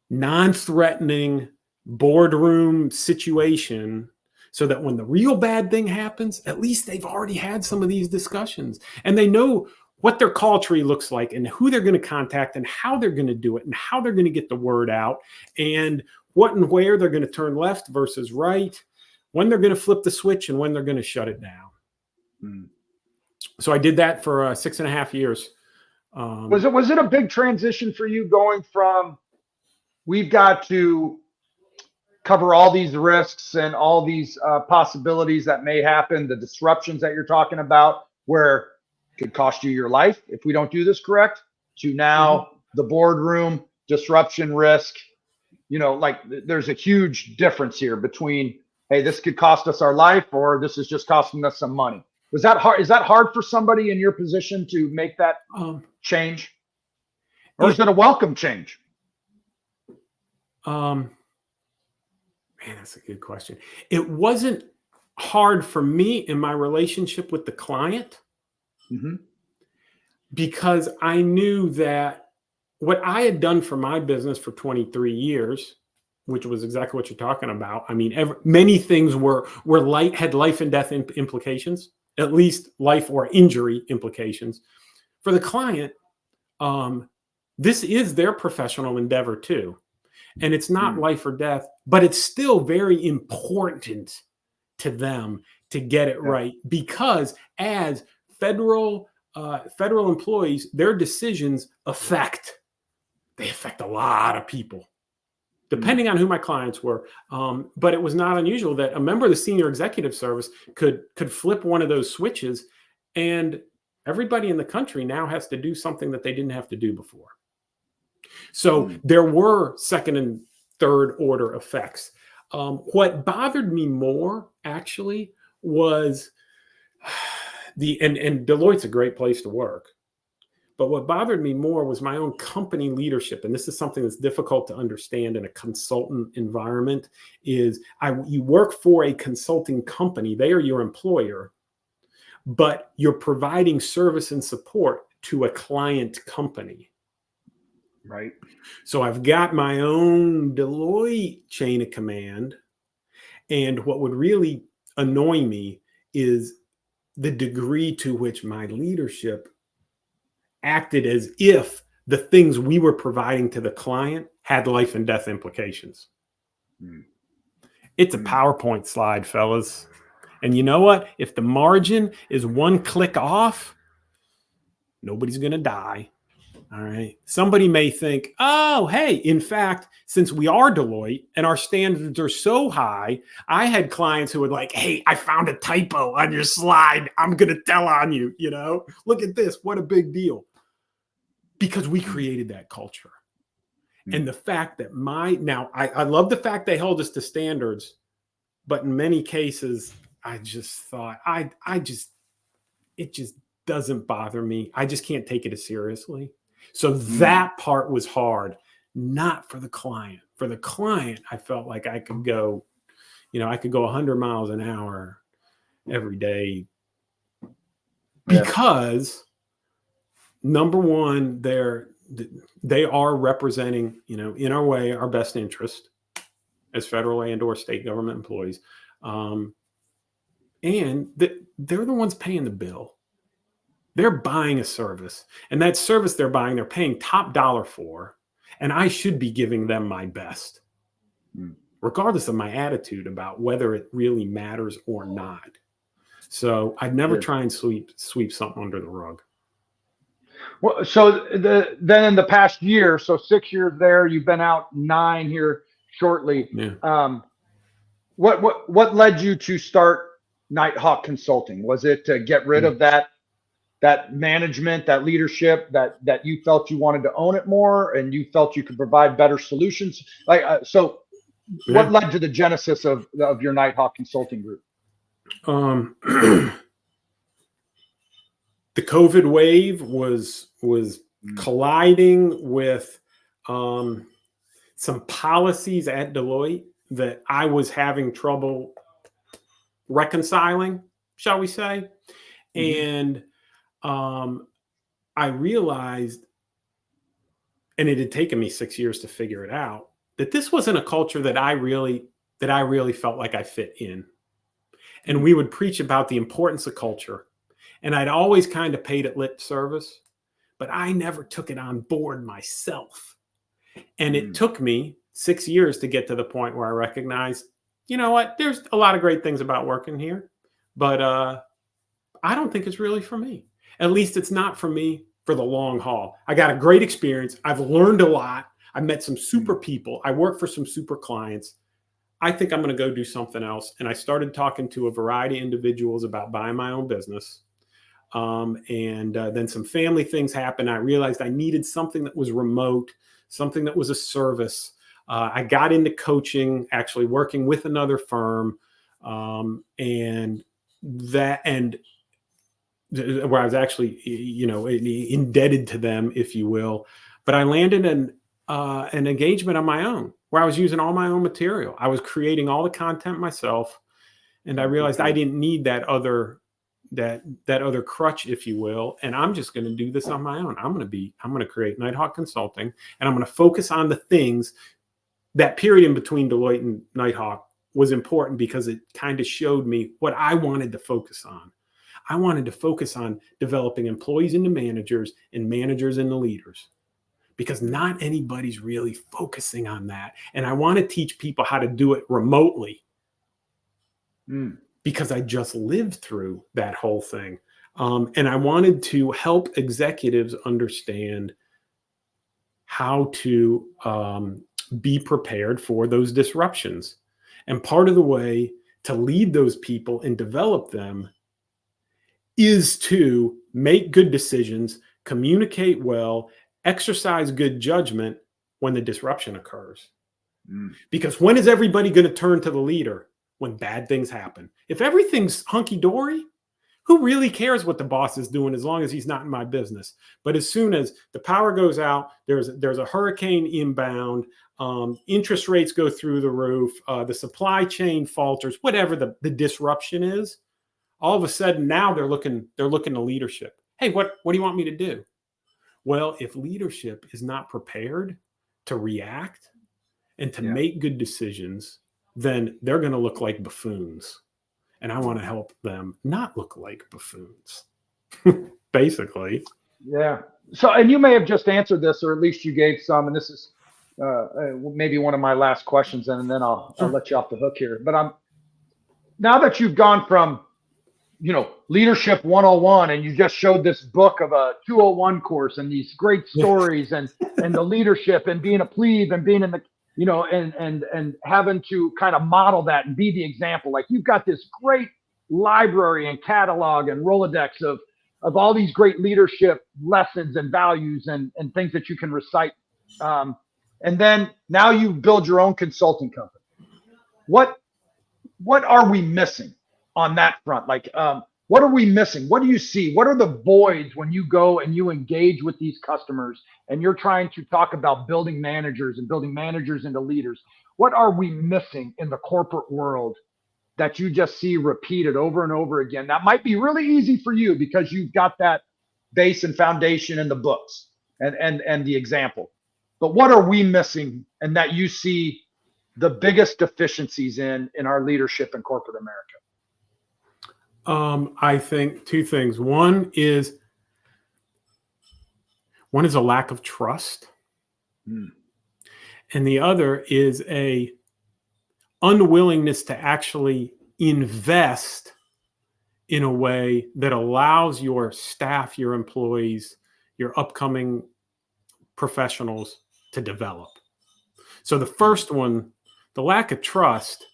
non-threatening boardroom situation, so that when the real bad thing happens, at least they've already had some of these discussions and they know what their call tree looks like and who they're going to contact and how they're going to do it and how they're going to get the word out and what and where they're going to turn left versus right, when they're going to flip the switch and when they're going to shut it down. So I did that for 6.5 years. Was it a big transition for you going from, we've got to cover all these risks and all these possibilities that may happen, the disruptions that you're talking about, where it could cost you your life if we don't do this correct, to now the boardroom, disruption risk, like there's a huge difference here between, hey, this could cost us our life, or this is just costing us some money. Was that hard? Is that hard for somebody in your position to make that change? Or is it a welcome change? Man, that's a good question. It wasn't hard for me in my relationship with the client, because I knew that what I had done for my business for 23 years, which was exactly what you're talking about. I mean, many things had life and death implications, at least life or injury implications. For the client, this is their professional endeavor too. And it's not Mm. life or death, but it's still very important to them to get it right, because as federal employees, their decisions affect a lot of people, depending on who my clients were. But it was not unusual that a member of the senior executive service could flip one of those switches, and everybody in the country now has to do something that they didn't have to do before. So there were second and third order effects. What bothered me more actually was and Deloitte's a great place to work. But what bothered me more was my own company leadership. And this is something that's difficult to understand in a consultant environment, is you work for a consulting company. They are your employer, but you're providing service and support to a client company. Right. So I've got my own Deloitte chain of command. And what would really annoy me is the degree to which my leadership acted as if the things we were providing to the client had life and death implications. It's a PowerPoint slide, fellas. And you know what? If the margin is one click off, nobody's going to die. All right. Somebody may think, oh, hey, in fact, since we are Deloitte and our standards are so high, I had clients who would like, hey, I found a typo on your slide. I'm going to tell on you, look at this. What a big deal. Because we created that culture. And the fact that I love the fact they held us to standards, but in many cases, I just thought, it just doesn't bother me. I just can't take it as seriously. So that part was hard, not for the client. For the client, I felt like I could go, I could go 100 miles an hour every day because number one, they are representing, in our way, our best interest as federal and or state government employees. And they're the ones paying the bill. They're buying a service, and that service they're buying, they're paying top dollar for, and I should be giving them my best, regardless of my attitude about whether it really matters or not. So I'd never try and sweep something under the rug. Well, so then in the past year, so 6 years there, you've been out 9 here shortly. Yeah. What led you to start KnightHawk Consulting? Was it to get rid of that management, that leadership, that you felt you wanted to own it more, and you felt you could provide better solutions? What led to the genesis of your KnightHawk Consulting group? The COVID wave was colliding with some policies at Deloitte that I was having trouble reconciling, shall we say. And I realized, and it had taken me 6 years to figure it out, that this wasn't a culture that I really felt like I fit in. And we would preach about the importance of culture. And I'd always kind of paid it lip service, but I never took it on board myself. And it took me 6 years to get to the point where I recognized, you know what, there's a lot of great things about working here, but I don't think it's really for me. At least it's not for me for the long haul. I got a great experience. I've learned a lot. I met some super people. I work for some super clients. I think I'm going to go do something else. And I started talking to a variety of individuals about buying my own business. Then some family things happened. I realized I needed something that was remote, something that was a service. I got into coaching, actually working with another firm, where I was actually, indebted to them, if you will. But I landed an engagement on my own, where I was using all my own material. I was creating all the content myself, and I realized I didn't need that other crutch, if you will. And I'm just going to do this on my own. I'm going to create KnightHawk Consulting, and I'm going to focus on the things. That period in between Deloitte and KnightHawk was important because it kind of showed me what I wanted to focus on. I wanted to focus on developing employees into managers and managers into leaders, because not anybody's really focusing on that. And I want to teach people how to do it remotely because I just lived through that whole thing. And I wanted to help executives understand how to be prepared for those disruptions. And part of the way to lead those people and develop them is to make good decisions, communicate well, exercise good judgment when the disruption occurs. Because when is everybody going to turn to the leader? When bad things happen. If everything's hunky-dory, who really cares what the boss is doing as long as he's not in my business? But as soon as the power goes out, there's a hurricane inbound, interest rates go through the roof, the supply chain falters, whatever the disruption is, all of a sudden now they're looking to leadership. Hey, what do you want me to do? Well, if leadership is not prepared to react and to make good decisions, then they're going to look like buffoons. And I want to help them not look like buffoons, basically. Yeah. So, and you may have just answered this, or at least you gave some, and this is maybe one of my last questions, and then I'll let you off the hook here. But now that you've gone from, leadership 101, and you just showed this book of a 201 course and these great stories and the leadership and being a plebe and being in the, and having to kind of model that and be the example. Like, you've got this great library and catalog and Rolodex of all these great leadership lessons and values and things that you can recite. And then now you build your own consulting company. What are we missing on that front? Like, what are we missing? What do you see? What are the voids when you go and you engage with these customers and you're trying to talk about building managers and building managers into leaders? What are we missing in the corporate world that you just see repeated over and over again? That might be really easy for you because you've got that base and foundation in the books and the example. But what are we missing, and that you see the biggest deficiencies in our leadership in corporate America? I think two things. One is a lack of trust. And the other is a unwillingness to actually invest in a way that allows your staff, your employees, your upcoming professionals to develop. So the first one, the lack of trust,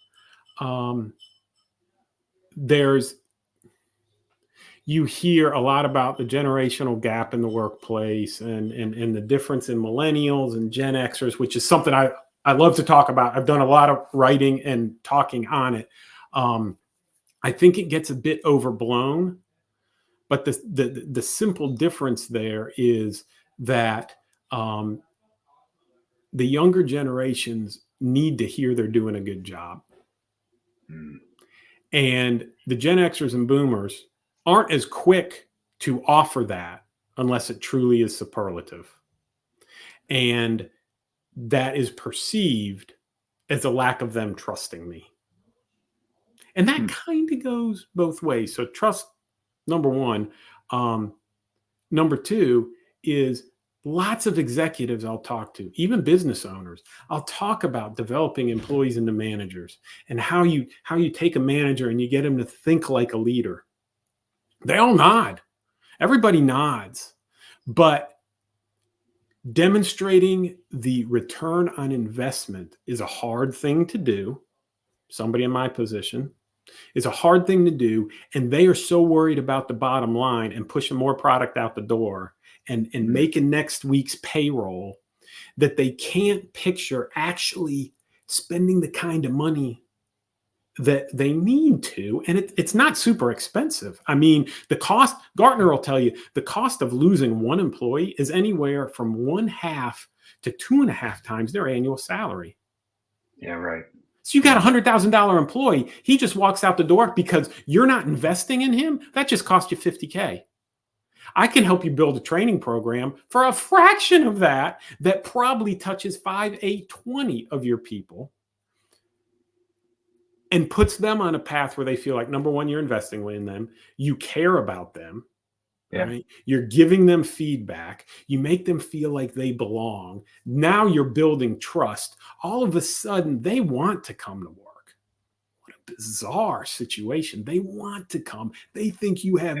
you hear a lot about the generational gap in the workplace and the difference in millennials and Gen Xers, which is something I love to talk about. I've done a lot of writing and talking on it. I think it gets a bit overblown, but the simple difference there is that the younger generations need to hear they're doing a good job. And the Gen Xers and Boomers aren't as quick to offer that unless it truly is superlative. And that is perceived as a lack of them trusting me. And that kind of goes both ways. So trust, number one. Number two is lots of executives I'll talk to, even business owners. I'll talk about developing employees into managers and how you take a manager and you get him to think like a leader. They all nod. Everybody nods. But demonstrating the return on investment is a hard thing to do. Somebody in my position is a hard thing to do. And they are so worried about the bottom line and pushing more product out the door and making next week's payroll that they can't picture actually spending the kind of money that they need to. And it's not super expensive. I mean, the cost, Gartner will tell you, the cost of losing one employee is anywhere from 1/2 to 2.5 times their annual salary. Yeah, right. So you got a $100,000 employee. He just walks out the door because you're not investing in him. That just cost you $50K. I can help you build a training program for a fraction of that probably touches 5, 8, 20 of your people and puts them on a path where they feel like, number one, you're investing in them. You care about them. Right? You're giving them feedback. You make them feel like they belong. Now you're building trust. All of a sudden, they want to come to work. What a bizarre situation. They want to come. They think you have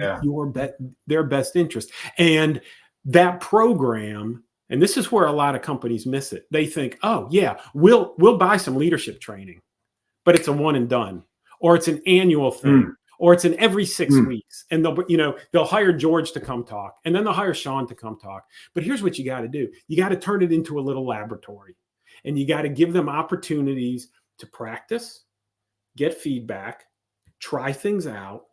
their best interest. And that program, and this is where a lot of companies miss it. They think, oh yeah, we'll buy some leadership training, but it's a one and done, or it's an annual thing. Or it's in every 6 weeks, and they'll hire George to come talk, and then they'll hire Sean to come talk. But here's what you got to do: you got to turn it into a little laboratory, and you got to give them opportunities to practice, get feedback, try things out,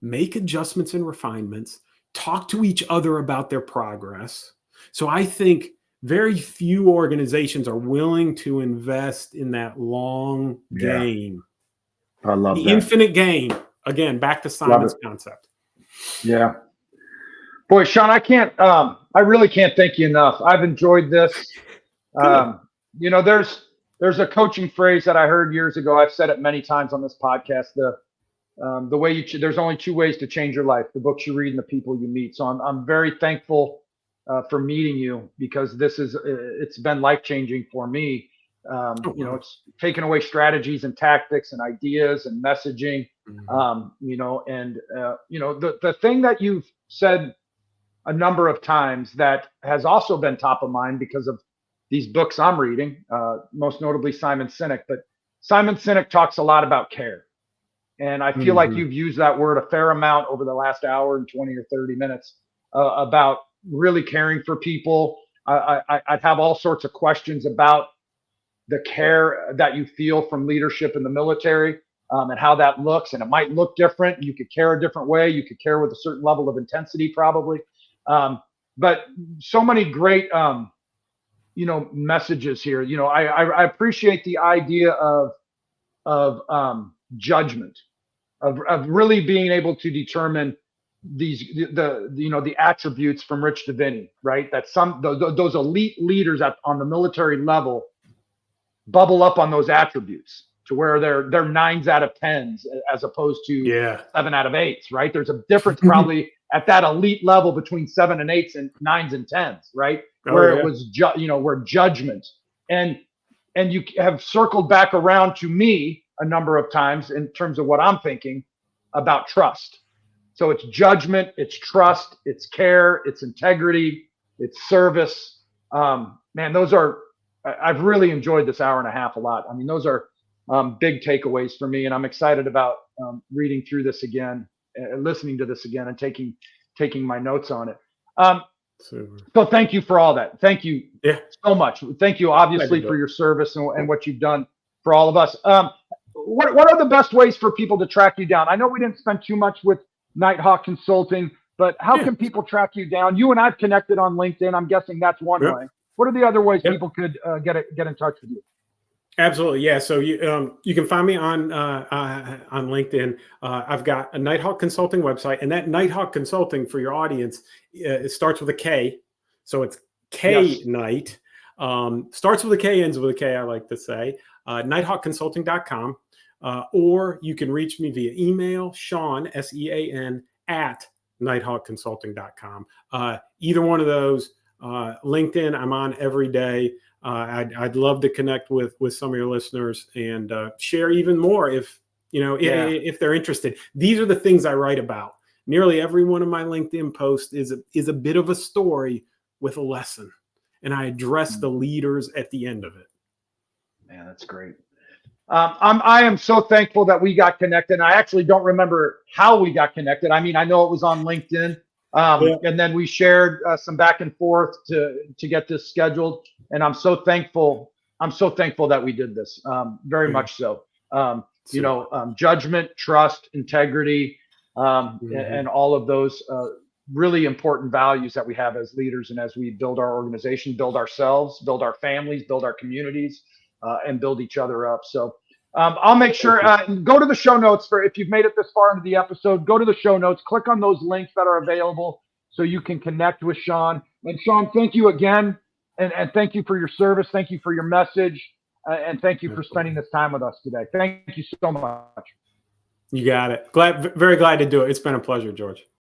make adjustments and refinements, talk to each other about their progress. So I think very few organizations are willing to invest in that long game. I love the that. Infinite game. Again, back to Simon's concept. Yeah. Boy, Sean, I really can't thank you enough. I've enjoyed this. There's a coaching phrase that I heard years ago. I've said it many times on this podcast. The way there's only 2 ways to change your life: the books you read and the people you meet. So I'm very thankful for meeting you, because it's been life-changing for me. It's taken away strategies and tactics and ideas and messaging. The thing that you've said a number of times that has also been top of mind because of these books I'm reading, most notably Simon Sinek. But Simon Sinek talks a lot about care. And I feel like you've used that word a fair amount over the last hour and 20 or 30 minutes about really caring for people. I'd have all sorts of questions about the care that you feel from leadership in the military, and how that looks. And it might look different. You could care a different way. You could care with a certain level of intensity, probably. But so many great, messages here. I appreciate the idea of judgment, of really being able to determine the attributes from Rich Diviney, right? That those elite leaders on the military level bubble up on those attributes to where they're 9s out of 10s as opposed to 7 out of 8s, right? There's a difference probably at that elite level between 7 and 8s and 9s and 10s, right? It was where judgment, and you have circled back around to me a number of times in terms of what I'm thinking about trust. So it's judgment, it's trust, it's care, it's integrity, it's service. I've really enjoyed this hour and a half a lot. I mean, those are big takeaways for me, and I'm excited about reading through this again, listening to this again, and taking my notes on it. So thank you for all that. Thank you so much. Thank you, obviously, for your service and what you've done for all of us. What are the best ways for people to track you down? I know we didn't spend too much with KnightHawk Consulting, but how can people track you down? You and I've connected on LinkedIn. I'm guessing that's one way. What are the other ways people could get in touch with you? Absolutely, yeah. So you can find me on LinkedIn. I've got a KnightHawk Consulting website, and that KnightHawk Consulting, for your audience, it starts with a K, so it's Knight. Starts with a K, ends with a K. I like to say KnightHawkConsulting.com, or you can reach me via email, Sean SEAN at KnightHawkConsulting.com. Either one of those. LinkedIn, I'm on every day. I'd love to connect with some of your listeners and share even more if they're interested. These are the things I write about. Nearly every one of my LinkedIn posts is a bit of a story with a lesson, and I address the leaders at the end of it. Man, that's great. I am so thankful that we got connected. I actually don't remember how we got connected. I mean, I know it was on LinkedIn. And then we shared some back and forth to get this scheduled, and I'm so thankful that we did this. Very much so. Judgment, trust, integrity, and all of those really important values that we have as leaders, and as we build our organization, build ourselves, build our families, build our communities, and build each other up. So I'll make sure, go to the show notes if you've made it this far into the episode, go to the show notes, click on those links that are available so you can connect with Sean. And Sean, thank you again. And thank you for your service. Thank you for your message. And thank you for spending this time with us today. Thank you so much. You got it. Very glad to do it. It's been a pleasure, George.